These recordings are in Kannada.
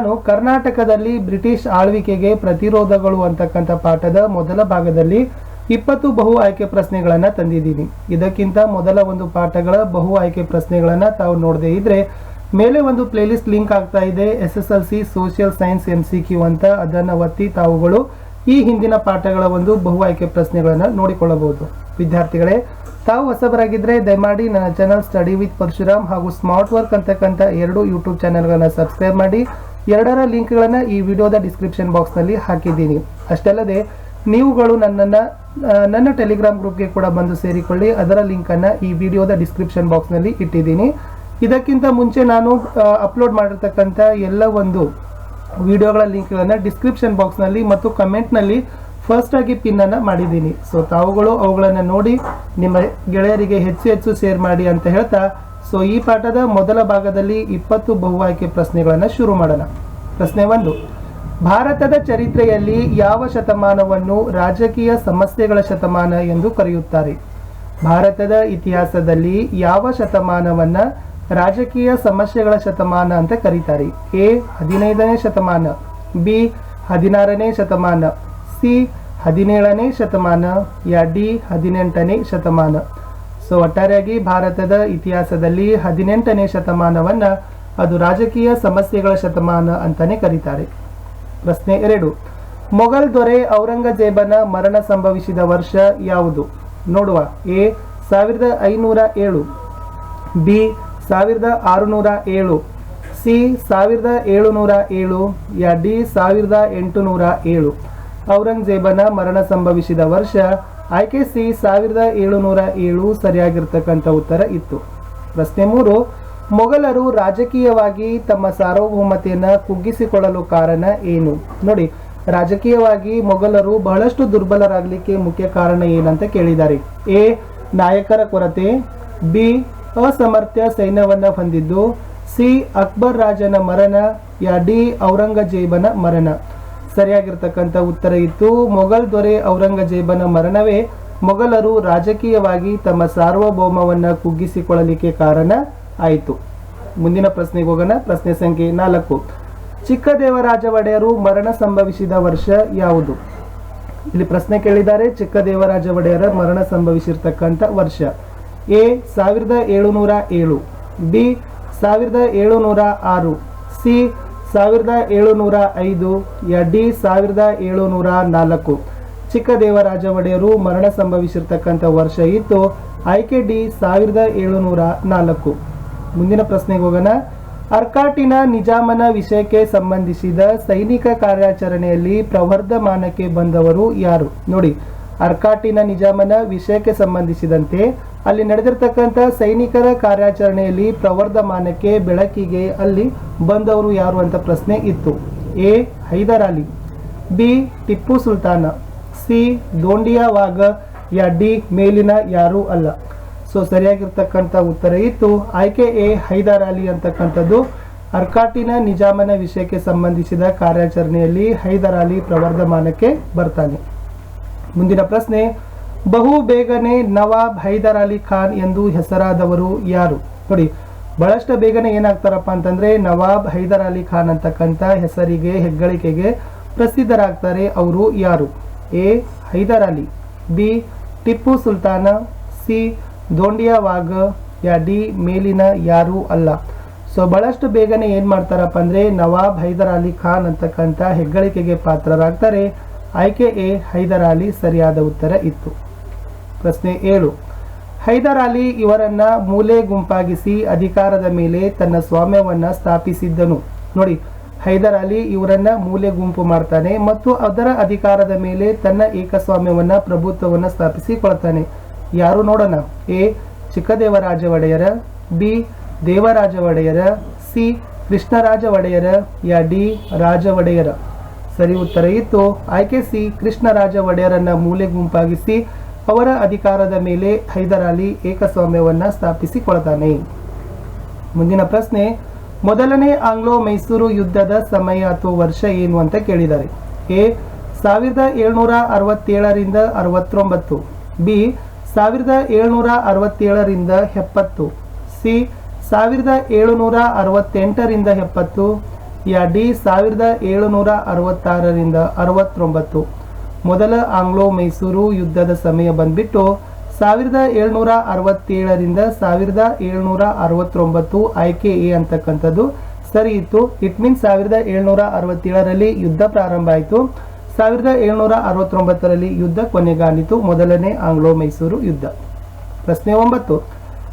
ನಾನು ಕರ್ನಾಟಕದಲ್ಲಿ ಬ್ರಿಟಿಷ್ ಆಳ್ವಿಕೆಗೆ ಪ್ರತಿರೋಧಗಳು ಅಂತಕ್ಕಂಥ ಪಾಠದ ಮೊದಲ ಭಾಗದಲ್ಲಿ 20 ಬಹು ಆಯ್ಕೆ ಪ್ರಶ್ನೆಗಳನ್ನ ತಂದಿದ್ದೀನಿ. ಇದಕ್ಕಿಂತ ಮೊದಲ ಒಂದು ಪಾಠಗಳ ಬಹು ಆಯ್ಕೆ ಪ್ರಶ್ನೆಗಳನ್ನ ತಾವು ನೋಡದೇ ಇದ್ರೆ ಮೇಲೆ ಒಂದು ಪ್ಲೇಲಿಸ್ಟ್ ಲಿಂಕ್ ಆಗ್ತಾ ಇದೆ, SSLC ಸೋಷಿಯಲ್ ಸೈನ್ಸ್ MCQ ಅಂತ. ಅದನ್ನು ಒತ್ತಿ ತಾವುಗಳು ಈ ಹಿಂದಿನ ಪಾಠಗಳ ಒಂದು ಬಹು ಆಯ್ಕೆ ಪ್ರಶ್ನೆಗಳನ್ನ ನೋಡಿಕೊಳ್ಳಬಹುದು. ವಿದ್ಯಾರ್ಥಿಗಳೇ, ತಾವು ಹೊಸಬರಾಗಿದ್ರೆ ದಯಮಾಡಿ ನನ್ನ ಚಾನಲ್ ಸ್ಟಡಿ ವಿತ್ ಪರಶುರಾಮ್ ಹಾಗೂ ಸ್ಮಾರ್ಟ್ ವರ್ಕ್ ಅಂತಕ್ಕಂಥ 2 ಯೂಟ್ಯೂಬ್ ಚಾನೆಲ್ಗಳನ್ನ ಸಬ್ಸ್ಕ್ರೈಬ್ ಮಾಡಿ. ಎರಡರ ಲಿಂಕ್ಗಳನ್ನು ಈ ವಿಡಿಯೋದ ಡಿಸ್ಕ್ರಿಪ್ಷನ್ ಬಾಕ್ಸ್ನಲ್ಲಿ ಹಾಕಿದ್ದೀನಿ. ಅಷ್ಟಲ್ಲದೆ ನೀವುಗಳು ನನ್ನ ಟೆಲಿಗ್ರಾಮ್ ಗ್ರೂಪ್ಗೆ ಕೂಡ ಬಂದು ಸೇರಿಕೊಳ್ಳಿ. ಅದರ ಲಿಂಕನ್ನು ಈ ವಿಡಿಯೋದ ಡಿಸ್ಕ್ರಿಪ್ಷನ್ ಬಾಕ್ಸ್ನಲ್ಲಿ ಇಟ್ಟಿದ್ದೀನಿ. ಇದಕ್ಕಿಂತ ಮುಂಚೆ ನಾನು ಅಪ್ಲೋಡ್ ಮಾಡಿರ್ತಕ್ಕಂಥ ಎಲ್ಲ ಒಂದು ವಿಡಿಯೋಗಳ ಲಿಂಕ್ಗಳನ್ನು ಡಿಸ್ಕ್ರಿಪ್ಷನ್ ಬಾಕ್ಸ್ನಲ್ಲಿ ಮತ್ತು ಕಮೆಂಟ್ನಲ್ಲಿ ಫಸ್ಟ್ ಆಗಿ ಪಿನ್ ಅನ್ನು ಮಾಡಿದ್ದೀನಿ. ಸೊ ತಾವುಗಳು ಅವುಗಳನ್ನು ನೋಡಿ ನಿಮ್ಮ ಗೆಳೆಯರಿಗೆ ಹೆಚ್ಚು ಶೇರ್ ಮಾಡಿ ಅಂತ ಹೇಳ್ತಾ, ಸೊ ಈ ಪಾಠದ ಮೊದಲ ಭಾಗದಲ್ಲಿ 20 ಬಹು ಆಯ್ಕೆ ಪ್ರಶ್ನೆಗಳನ್ನು ಶುರು ಮಾಡೋಣ. ಪ್ರಶ್ನೆ 1, ಭಾರತದ ಚರಿತ್ರೆಯಲ್ಲಿ ಯಾವ ಶತಮಾನವನ್ನು ರಾಜಕೀಯ ಸಮಸ್ಯೆಗಳ ಶತಮಾನ ಎಂದು ಕರೆಯುತ್ತಾರೆ? ಭಾರತದ ಇತಿಹಾಸದಲ್ಲಿ ಯಾವ ಶತಮಾನವನ್ನ ರಾಜಕೀಯ ಸಮಸ್ಯೆಗಳ ಶತಮಾನ ಅಂತ ಕರೀತಾರೆ? ಎ 15ನೇ ಶತಮಾನ, ಬಿ 16ನೇ ಶತಮಾನ, ಸಿ 17ನೇ ಶತಮಾನ, ಯಾ ಡಿ 18ನೇ ಶತಮಾನ. ಸೊ ಒಟ್ಟಾರೆಯಾಗಿ ಭಾರತದ ಇತಿಹಾಸದಲ್ಲಿ 18ನೇ ಶತಮಾನವನ್ನ ಅದು ರಾಜಕೀಯ ಸಮಸ್ಯೆಗಳ ಶತಮಾನ ಅಂತಾನೆ ಕರೀತಾರೆ. ಪ್ರಶ್ನೆ 2, ಮೊಘಲ್ ದೊರೆ ಔರಂಗಜೇಬನ ಮರಣ ಸಂಭವಿಸಿದ ವರ್ಷ ಯಾವುದು? ನೋಡುವ. A 1507, B 1607, C 1707, yeah D 1807. ಔರಂಗಜೇಬನ ಮರಣ ಸಂಭವಿಸಿದ ವರ್ಷ ಆಯ್ಕೆ ಸಿ 1707 ಸರಿಯಾಗಿರ್ತಕ್ಕಂಥ ಉತ್ತರ ಇತ್ತು. ಪ್ರಶ್ನೆ 3, ಮೊಘಲರು ರಾಜಕೀಯವಾಗಿ ತಮ್ಮ ಸಾರ್ವಭೌಮತೆಯನ್ನು ಕುಗ್ಗಿಸಿಕೊಳ್ಳಲು ಕಾರಣ ಏನು? ನೋಡಿ, ರಾಜಕೀಯವಾಗಿ ಮೊಘಲರು ಬಹಳಷ್ಟು ದುರ್ಬಲರಾಗಲಿಕ್ಕೆ ಮುಖ್ಯ ಕಾರಣ ಏನಂತ ಕೇಳಿದ್ದಾರೆ. ಎ ನಾಯಕರ ಕೊರತೆ, ಬಿ ಅಸಮರ್ಥ ಸೈನ್ಯವನ್ನು ಹೊಂದಿದ್ದು, ಸಿ ಅಕ್ಬರ್ ರಾಜನ ಮರಣ, ಯಾ ಡಿ ಔರಂಗಜೇಬನ ಮರಣ. ಸರಿಯಾಗಿರ್ತಕ್ಕಂಥ ಉತ್ತರ ಇತ್ತು ಮೊಘಲ್ ದೊರೆ ಔರಂಗಜೇಬನ ಮರಣವೇ ಮೊಘಲರು ರಾಜಕೀಯವಾಗಿ ತಮ್ಮ ಸಾರ್ವಭೌಮವನ್ನು ಕುಗ್ಗಿಸಿಕೊಳ್ಳಲಿಕ್ಕೆ ಕಾರಣ ಆಯಿತು. ಮುಂದಿನ ಪ್ರಶ್ನೆಗೆ ಹೋಗೋಣ. ಪ್ರಶ್ನೆ ಸಂಖ್ಯೆ 4, ಚಿಕ್ಕದೇವರಾಜ ಒಡೆಯರು ಮರಣ ಸಂಭವಿಸಿದ ವರ್ಷ ಯಾವುದು? ಇಲ್ಲಿ ಪ್ರಶ್ನೆ ಕೇಳಿದ್ದಾರೆ, ಚಿಕ್ಕದೇವರಾಜ ಒಡೆಯರ ಮರಣ ಸಂಭವಿಸಿರ್ತಕ್ಕಂಥ ವರ್ಷ. A 1707, B 1706, C 1705, yeah D 1704. Chikkadevaraja ಒಡೆಯರು ಮರಣ ಸಂಭವಿಸಿರ್ತಕ್ಕಂಥ ವರ್ಷ ಇತ್ತು. ಆಯ್ಕೆ ಡಿ 1704. ಮುಂದಿನ ಪ್ರಶ್ನೆಗೆ ಹೋಗೋಣ. ಅರ್ಕಾಟಿನ ನಿಜಾಮನ ವಿಷಯಕ್ಕೆ ಸಂಬಂಧಿಸಿದ ಸೈನಿಕ ಕಾರ್ಯಾಚರಣೆಯಲ್ಲಿ ಪ್ರವರ್ಧಮಾನಕ್ಕೆ ಬಂದವರು ಯಾರು? ನೋಡಿ, ಅರ್ಕಾಟಿನ ನಿಜಾಮನ ವಿಷಯಕ್ಕೆ ಸಂಬಂಧಿಸಿದಂತೆ ಅಲ್ಲಿ ನಡೆದಿರ್ತಕ್ಕಂಥ ಸೈನಿಕರ ಕಾರ್ಯಾಚರಣೆಯಲ್ಲಿ ಪ್ರವರ್ಧಮಾನಕ್ಕೆ ಬೆಳಕಿಗೆ ಅಲ್ಲಿ ಬಂದವರು ಯಾರು ಅಂತ ಪ್ರಶ್ನೆ ಇತ್ತು. A Hyder Ali, B Tipu Sultan, C Dhondia Wagh, ಯಾ ಡಿ ಮೇಲಿನ ಯಾರೂ ಅಲ್ಲ. ಸೊ ಸರಿಯಾಗಿರ್ತಕ್ಕಂಥ ಉತ್ತರ ಇತ್ತು ಆಯ್ಕೆ ಎ ಹೈದರ್ ಅಲಿ ಅಂತಕ್ಕಂಥದ್ದು. ಅರ್ಕಾಟಿನ ನಿಜಾಮನ ವಿಷಯಕ್ಕೆ ಸಂಬಂಧಿಸಿದ ಕಾರ್ಯಾಚರಣೆಯಲ್ಲಿ ಹೈದರ್ ಅಲಿ ಪ್ರವರ್ಧಮಾನಕ್ಕೆ ಬರ್ತಾನೆ. ಮುಂದಿನ ಪ್ರಶ್ನೆ, ಬಹು ಬೇಗನೆ ನವಾಬ್ ಹೈದರ್ ಅಲಿ ಖಾನ್ ಎಂದು ಹೆಸರಾದವರು ಯಾರು? ನೋಡಿ, ಬಹಳಷ್ಟು ಬೇಗನೆ ಏನಾಗ್ತಾರಪ್ಪ ಅಂತಂದ್ರೆ ನವಾಬ್ ಹೈದರ್ ಅಲಿ ಖಾನ್ ಅಂತಕ್ಕಂಥ ಹೆಸರಿಗೆ ಹೆಗ್ಗಳಿಕೆಗೆ ಪ್ರಸಿದ್ಧರಾಗ್ತಾರೆ. ಅವರು ಯಾರು? A Hyder Ali, B Tipu Sultan, C Dhondia Wagh, ಯಾ ಡಿ ಮೇಲಿನ ಯಾರೂ ಅಲ್ಲ. ಸೊ ಬಹಳಷ್ಟು ಬೇಗನೆ ಏನ್ ಮಾಡ್ತಾರಪ್ಪ ಅಂದ್ರೆ ನವಾಬ್ ಹೈದರ್ ಅಲಿ ಖಾನ್ ಅಂತಕ್ಕಂಥ ಹೆಗ್ಗಳಿಕೆಗೆ ಪಾತ್ರರಾಗ್ತಾರೆ. ಆಯ್ಕೆ ಎ ಹೈದರ್ ಅಲಿ ಸರಿಯಾದ ಉತ್ತರ ಇತ್ತು. ಪ್ರಶ್ನೆ 7, ಹೈದರ್ ಅಲಿ ಇವರನ್ನ ಮೂಲೆ ಗುಂಪಾಗಿಸಿ ಅಧಿಕಾರದ ಮೇಲೆ ತನ್ನ ಸ್ವಾಮ್ಯವನ್ನ ಸ್ಥಾಪಿಸಿದ್ದನು. ನೋಡಿ, ಹೈದರ್ ಅಲಿ ಇವರನ್ನ ಮೂಲೆ ಗುಂಪು ಮಾಡ್ತಾನೆ ಮತ್ತು ಅದರ ಅಧಿಕಾರದ ಮೇಲೆ ತನ್ನ ಏಕಸ್ವಾಮ್ಯವನ್ನ ಪ್ರಭುತ್ವವನ್ನ ಸ್ಥಾಪಿಸಿಕೊಳ್ತಾನೆ. ಯಾರು ನೋಡೋಣ. ಎ ಚಿಕ್ಕದೇವರಾಜ ಒಡೆಯರ, ಬಿ ದೇವರಾಜ ಒಡೆಯರ, ಸಿ ಕೃಷ್ಣರಾಜ ಒಡೆಯರ, ಯಾ ಡಿ ರಾಜ ಒಡೆಯರ. ಸರಿ ಉತ್ತರ ಇತ್ತು ಆಯ್ಕೆ ಸಿ ಕೃಷ್ಣರಾಜ ಒಡೆಯರನ್ನ ಮೂಲೆ ಗುಂಪಾಗಿಸಿ ಅವರ ಅಧಿಕಾರದ ಮೇಲೆ ಹೈದರ್ ಅಲಿ ಏಕಸ್ವಾಮ್ಯವನ್ನ ಸ್ಥಾಪಿಸಿಕೊಳ್ತಾನೆ. ಮುಂದಿನ ಪ್ರಶ್ನೆ, ಮೊದಲನೇ ಆಂಗ್ಲೋ ಮೈಸೂರು ಯುದ್ಧದ ಸಮಯ ಅಥವಾ ವರ್ಷ ಏನು ಅಂತ ಕೇಳಿದ್ದಾರೆ. ಎ 1767ರಿಂದ 69, ಬಿ 1767ರಿಂದ 70, ಸಿ 1768ರಿಂದ 70, ಯಾ ಡಿ 1766ರಿಂದ 69. ಮೊದಲ ಆಂಗ್ಲೋ ಮೈಸೂರು ಯುದ್ಧದ ಸಮಯ ಬಂದ್ಬಿಟ್ಟು 1767ರಿಂದ 1769. ಆಯ್ಕೆ ಎ ಅಂತಕ್ಕಂಥದ್ದು ಸರಿ ಇತ್ತು. ಇಟ್ ಮೀನ್ಸ್ 1767ರಲ್ಲಿ ಯುದ್ಧ ಪ್ರಾರಂಭ ಆಯಿತು, 1769ರಲ್ಲಿ ಯುದ್ಧ ಕೊನೆಗಾಣಿತು, ಮೊದಲನೇ ಆಂಗ್ಲೋ ಮೈಸೂರು ಯುದ್ಧ. ಪ್ರಶ್ನೆ 9.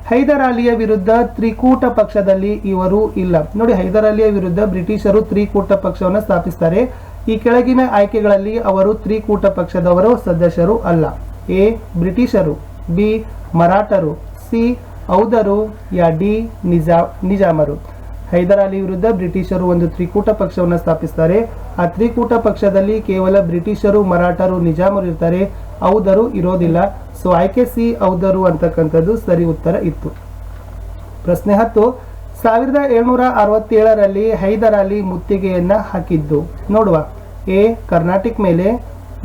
ಹೈದರ್ ಅಲಿಯ ವಿರುದ್ಧ ತ್ರಿಕೂಟ ಪಕ್ಷದಲ್ಲಿ ಇವರು ಇಲ್ಲ. ನೋಡಿ, ಹೈದರ್ ಅಲಿಯ ವಿರುದ್ಧ ಬ್ರಿಟಿಷರು ತ್ರಿಕೂಟ ಪಕ್ಷವನ್ನು ಸ್ಥಾಪಿಸ್ತಾರೆ. ಈ ಕೆಳಗಿನ ಆಯ್ಕೆಗಳಲ್ಲಿ ಅವರು ತ್ರಿಕೂಟ ಪಕ್ಷದವರು ಸದಸ್ಯರು ಅಲ್ಲ. ಎ ಬ್ರಿಟಿಷರು, ಬಿ ಮರಾಠರು, ಸಿ ಔದರು, ಯಾ ಡಿ ನಿಜಾಮರು. ಹೈದರ್ ಅಲಿ ವಿರುದ್ಧ ಬ್ರಿಟಿಷರು ಒಂದು ತ್ರಿಕೂಟ ಪಕ್ಷವನ್ನು ಸ್ಥಾಪಿಸ್ತಾರೆ. ಆ ತ್ರಿಕೂಟ ಪಕ್ಷದಲ್ಲಿ ಕೇವಲ ಬ್ರಿಟಿಷರು, ಮರಾಠರು, ನಿಜಾಮರು ಇರ್ತಾರೆ, ಔದರು ಇರೋದಿಲ್ಲ. ಸೊ ಆಯ್ಕೆ ಸಿ ಔದರು ಅಂತಕ್ಕಂಥದ್ದು ಸರಿ ಉತ್ತರ ಇತ್ತು. ಪ್ರಶ್ನೆ 10. 1767ರಲ್ಲಿ ಹೈದರ್ ಅಲಿ ಮುತ್ತಿಗೆಯನ್ನ ಹಾಕಿದ್ದು ನೋಡುವ. ಎ ಕರ್ನಾಟಕ ಮೇಲೆ,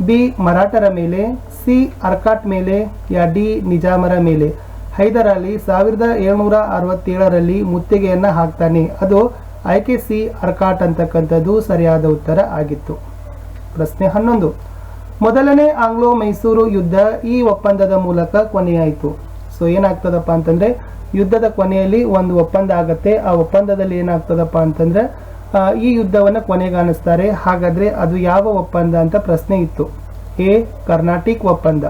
ಬಿ ಮರಾಠರ ಮೇಲೆ, ಸಿ ಅರ್ಕಾಟ್ ಮೇಲೆ, ಯಾ ಡಿ ನಿಜಾಮರ ಮೇಲೆ. ಹೈದರ್ ಅಲಿ 1767ರಲ್ಲಿ ಮುತ್ತಿಗೆಯನ್ನ ಹಾಕ್ತಾನೆ. ಅದು ಆಯ್ಕೆ ಸಿ ಅರ್ಕಾಟ್ ಅಂತಕ್ಕಂಥದ್ದು ಸರಿಯಾದ ಉತ್ತರ ಆಗಿತ್ತು. ಪ್ರಶ್ನೆ 11. ಮೊದಲನೇ ಆಂಗ್ಲೋ ಮೈಸೂರು ಯುದ್ಧ ಈ ಒಪ್ಪಂದದ ಮೂಲಕ ಕೊನೆಯಾಯಿತು. ಸೊ ಏನಾಗ್ತದಪ್ಪ ಅಂತಂದ್ರೆ ಯುದ್ಧದ ಕೊನೆಯಲ್ಲಿ ಒಂದು ಒಪ್ಪಂದ ಆಗತ್ತೆ. ಆ ಒಪ್ಪಂದದಲ್ಲಿ ಏನಾಗ್ತದಪ್ಪ ಅಂತಂದ್ರೆ ಈ ಯುದ್ಧವನ್ನು ಕೊನೆಗಾಣಿಸ್ತಾರೆ. ಹಾಗಾದ್ರೆ ಅದು ಯಾವ ಒಪ್ಪಂದ ಅಂತ ಪ್ರಶ್ನೆ ಇತ್ತು. ಎ ಕರ್ನಾಟಕ ಒಪ್ಪಂದ,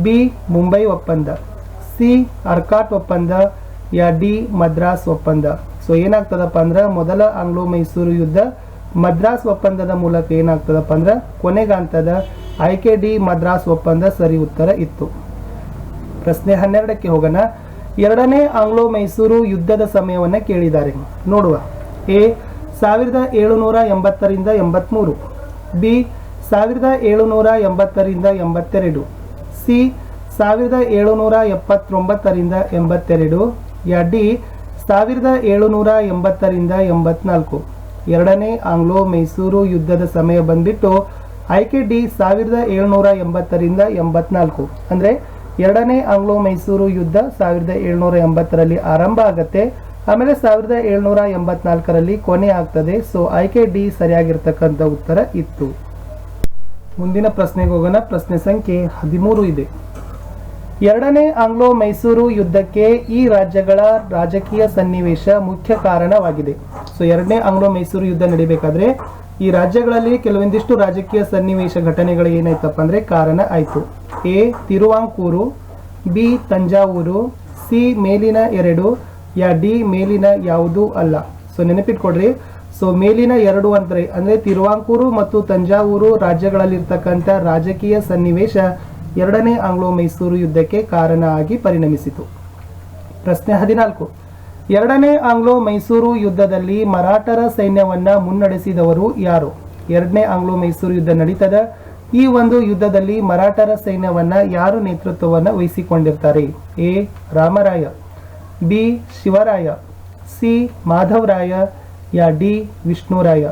ಬಿ ಮುಂಬೈ ಒಪ್ಪಂದ, ಸಿ ಅರ್ಕಾಟ್ ಒಪ್ಪಂದ, ಯಾ ಡಿ ಮದ್ರಾಸ್ ಒಪ್ಪಂದ. ಸೊ ಏನಾಗ್ತದಪ್ಪ ಅಂದ್ರೆ ಮೊದಲ ಆಂಗ್ಲೋ ಮೈಸೂರು ಯುದ್ಧ ಮದ್ರಾಸ್ ಒಪ್ಪಂದದ ಮೂಲಕ ಏನಾಗ್ತದಪ್ಪ ಅಂದ್ರೆ ಕೊನೆಗಾಣ್ತದ. ಆಯ್ಕೆ ಡಿ ಮದ್ರಾಸ್ ಒಪ್ಪಂದ ಸರಿ ಉತ್ತರ ಇತ್ತು. ಪ್ರಶ್ನೆ 12ಕ್ಕೆ ಹೋಗೋಣ. ಎರಡನೇ ಆಂಗ್ಲೋ ಮೈಸೂರು ಯುದ್ಧದ ಸಮಯವನ್ನು ಕೇಳಿದ್ದಾರೆ ನೋಡುವ. ಎ 1780ರಿಂದ 83, ಬಿ 1780ರಿಂದ 82, ಸಿ 1779ರಿಂದ 82, ಯಾ ಡಿ 1780ರಿಂದ 84. ಎರಡನೇ ಆಂಗ್ಲೋ ಮೈಸೂರು ಯುದ್ಧದ ಸಮಯ ಬಂದ್ಬಿಟ್ಟು ಆಯ್ಕೆ ಡಿ 1780ರಿಂದ 84. ಅಂದ್ರೆ ಎರಡನೇ ಆಂಗ್ಲೋ ಮೈಸೂರು ಯುದ್ಧ 1780ರಲ್ಲಿ ಆರಂಭ ಆಗತ್ತೆ, ಆಮೇಲೆ 1784ರಲ್ಲಿ ಕೊನೆ ಆಗ್ತದೆ. ಸೊ ಆಯ್ಕೆ ಡಿ ಸರಿಯಾಗಿರ್ತಕ್ಕಂಥ ಉತ್ತರ ಇತ್ತು. ಮುಂದಿನ ಪ್ರಶ್ನೆಗೆ ಹೋಗೋಣ. ಪ್ರಶ್ನೆ ಸಂಖ್ಯೆ 13 ಇದೆ. ಎರಡನೇ ಆಂಗ್ಲೋ ಮೈಸೂರು ಯುದ್ಧಕ್ಕೆ ಈ ರಾಜ್ಯಗಳ ರಾಜಕೀಯ ಸನ್ನಿವೇಶ ಮುಖ್ಯ ಕಾರಣವಾಗಿದೆ. ಸೊ ಎರಡನೇ ಆಂಗ್ಲೋ ಮೈಸೂರು ಯುದ್ಧ ನಡಿಬೇಕಾದ್ರೆ ಈ ರಾಜ್ಯಗಳಲ್ಲಿ ಕೆಲವೊಂದಿಷ್ಟು ರಾಜಕೀಯ ಸನ್ನಿವೇಶ ಘಟನೆಗಳು ಏನಾಯ್ತಪ್ಪ ಅಂದ್ರೆ ಕಾರಣ ಆಯ್ತು. A Travancore, B Thanjavur, C ಮೇಲಿನ 2, ಯಾ ಡಿ ಮೇಲಿನ ಯಾವುದೂ ಅಲ್ಲ. ಸೊ ನೆನಪಿಟ್ಕೊಡ್ರಿ. ಸೊ ಮೇಲಿನ 2 ಅಂದ್ರೆ ತಿರುವಾಂಕೂರು ಮತ್ತು ತಂಜಾವೂರು ರಾಜ್ಯಗಳಲ್ಲಿರ್ತಕ್ಕಂಥ ರಾಜಕೀಯ ಸನ್ನಿವೇಶ ಎರಡನೇ ಆಂಗ್ಲೋ ಮೈಸೂರು ಯುದ್ಧಕ್ಕೆ ಕಾರಣ ಆಗಿ ಪರಿಣಮಿಸಿತು. ಪ್ರಶ್ನೆ 14. ಎರಡನೇ ಆಂಗ್ಲೋ ಮೈಸೂರು ಯುದ್ಧದಲ್ಲಿ ಮರಾಠರ ಸೈನ್ಯವನ್ನ ಮುನ್ನಡೆಸಿದವರು ಯಾರು? ಎರಡನೇ ಆಂಗ್ಲೋ ಮೈಸೂರು ಯುದ್ಧ ನಡೀತದ. ಈ ಒಂದು ಯುದ್ಧದಲ್ಲಿ ಮರಾಠರ ಸೈನ್ಯವನ್ನ ಯಾರು ನೇತೃತ್ವವನ್ನು ವಹಿಸಿಕೊಂಡಿರ್ತಾರೆ? A Ramaraya, B Shivaraya, C Madhavaraya, ಯಾ ಡಿ ವಿಷ್ಣುರಾಯ.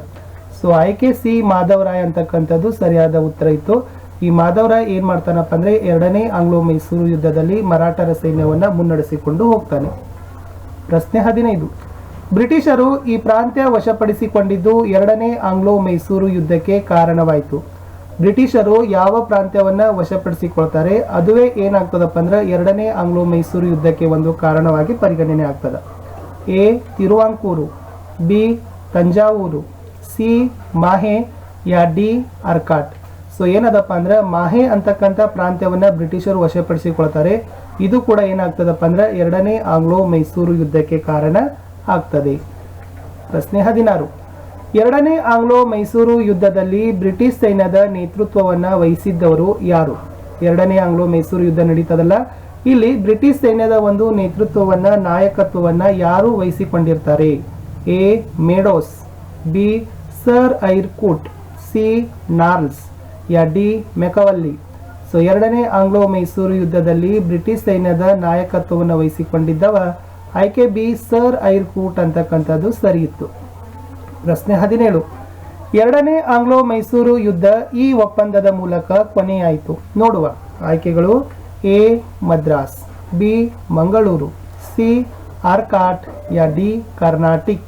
ಸೊ ಆಯ್ಕೆ ಸಿ ಮಾಧವರಾಯ ಅಂತಕ್ಕಂಥದ್ದು ಸರಿಯಾದ ಉತ್ತರ ಇತ್ತು. ಈ ಮಾಧವರಾಯ ಏನ್ ಮಾಡ್ತಾನಪ್ಪ ಅಂದ್ರೆ ಎರಡನೇ ಆಂಗ್ಲೋ ಮೈಸೂರು ಯುದ್ಧದಲ್ಲಿ ಮರಾಠರ ಸೈನ್ಯವನ್ನ ಮುನ್ನಡೆಸಿಕೊಂಡು ಹೋಗ್ತಾನೆ. ಪ್ರಶ್ನೆ 15. ಬ್ರಿಟಿಷರು ಈ ಪ್ರಾಂತ್ಯ ವಶಪಡಿಸಿಕೊಂಡಿದ್ದು ಎರಡನೇ ಆಂಗ್ಲೋ ಮೈಸೂರು ಯುದ್ಧಕ್ಕೆ ಕಾರಣವಾಯಿತು. ಬ್ರಿಟಿಷರು ಯಾವ ಪ್ರಾಂತ್ಯವನ್ನ ವಶಪಡಿಸಿಕೊಳ್ತಾರೆ ಅದುವೇ ಏನಾಗ್ತದಪ್ಪ ಅಂದ್ರೆ ಎರಡನೇ ಆಂಗ್ಲೋ ಮೈಸೂರು ಯುದ್ಧಕ್ಕೆ ಒಂದು ಕಾರಣವಾಗಿ ಪರಿಗಣನೆ ಆಗ್ತದ. A Travancore, B Thanjavur, C Mahe, ಯಾ ಡಿ ಅರ್ಕಾಟ್. ಸೊ ಏನದಪ್ಪ ಅಂದ್ರೆ ಮಾಹೆ ಅಂತಕ್ಕಂಥ ಪ್ರಾಂತ್ಯವನ್ನ ಬ್ರಿಟಿಷರು ವಶಪಡಿಸಿಕೊಳ್ತಾರೆ. ಇದು ಕೂಡ ಏನಾಗ್ತದಪ್ಪ ಅಂದ್ರೆ ಎರಡನೇ ಆಂಗ್ಲೋ ಮೈಸೂರು ಯುದ್ಧಕ್ಕೆ ಕಾರಣ ಆಗ್ತದೆ. ಪ್ರಶ್ನೆ 16. ಎರಡನೇ ಆಂಗ್ಲೋ ಮೈಸೂರು ಯುದ್ಧದಲ್ಲಿ ಬ್ರಿಟಿಷ್ ಸೈನ್ಯದ ನೇತೃತ್ವವನ್ನ ವಹಿಸಿದ್ದವರು ಯಾರು? ಎರಡನೇ ಆಂಗ್ಲೋ ಮೈಸೂರು ಯುದ್ಧ ನಡೀತದಲ್ಲ, ಇಲ್ಲಿ ಬ್ರಿಟಿಷ್ ಸೈನ್ಯದ ಒಂದು ನೇತೃತ್ವವನ್ನ ನಾಯಕತ್ವವನ್ನ ಯಾರು ವಹಿಸಿಕೊಂಡಿರ್ತಾರೆ? A Meadows, B Sir Eyre Coote, C ನಾರ್ಲ್ಸ್, ಯಾ ಡಿ ಮೆಕವಲ್ಲಿ. ಸೊ ಎರಡನೇ ಆಂಗ್ಲೋ ಮೈಸೂರು ಯುದ್ಧದಲ್ಲಿ ಬ್ರಿಟಿಷ್ ಸೈನ್ಯದ ನಾಯಕತ್ವವನ್ನು ವಹಿಸಿಕೊಂಡಿದ್ದವ ಆಯ್ಕೆ ಬಿ ಸರ್ ಐರ್ಕೂಟ್ ಅಂತಕ್ಕಂಥದ್ದು ಸರಿ ಇತ್ತು. ಪ್ರಶ್ನೆ 17. ಎರಡನೇ ಆಂಗ್ಲೋ ಮೈಸೂರು ಯುದ್ಧ ಈ ಒಪ್ಪಂದದ ಮೂಲಕ ಕೊನೆಯಾಯಿತು. ನೋಡುವ ಆಯ್ಕೆಗಳು. A Madras, B Mangalore, C Arcot, yeah D Karnataka.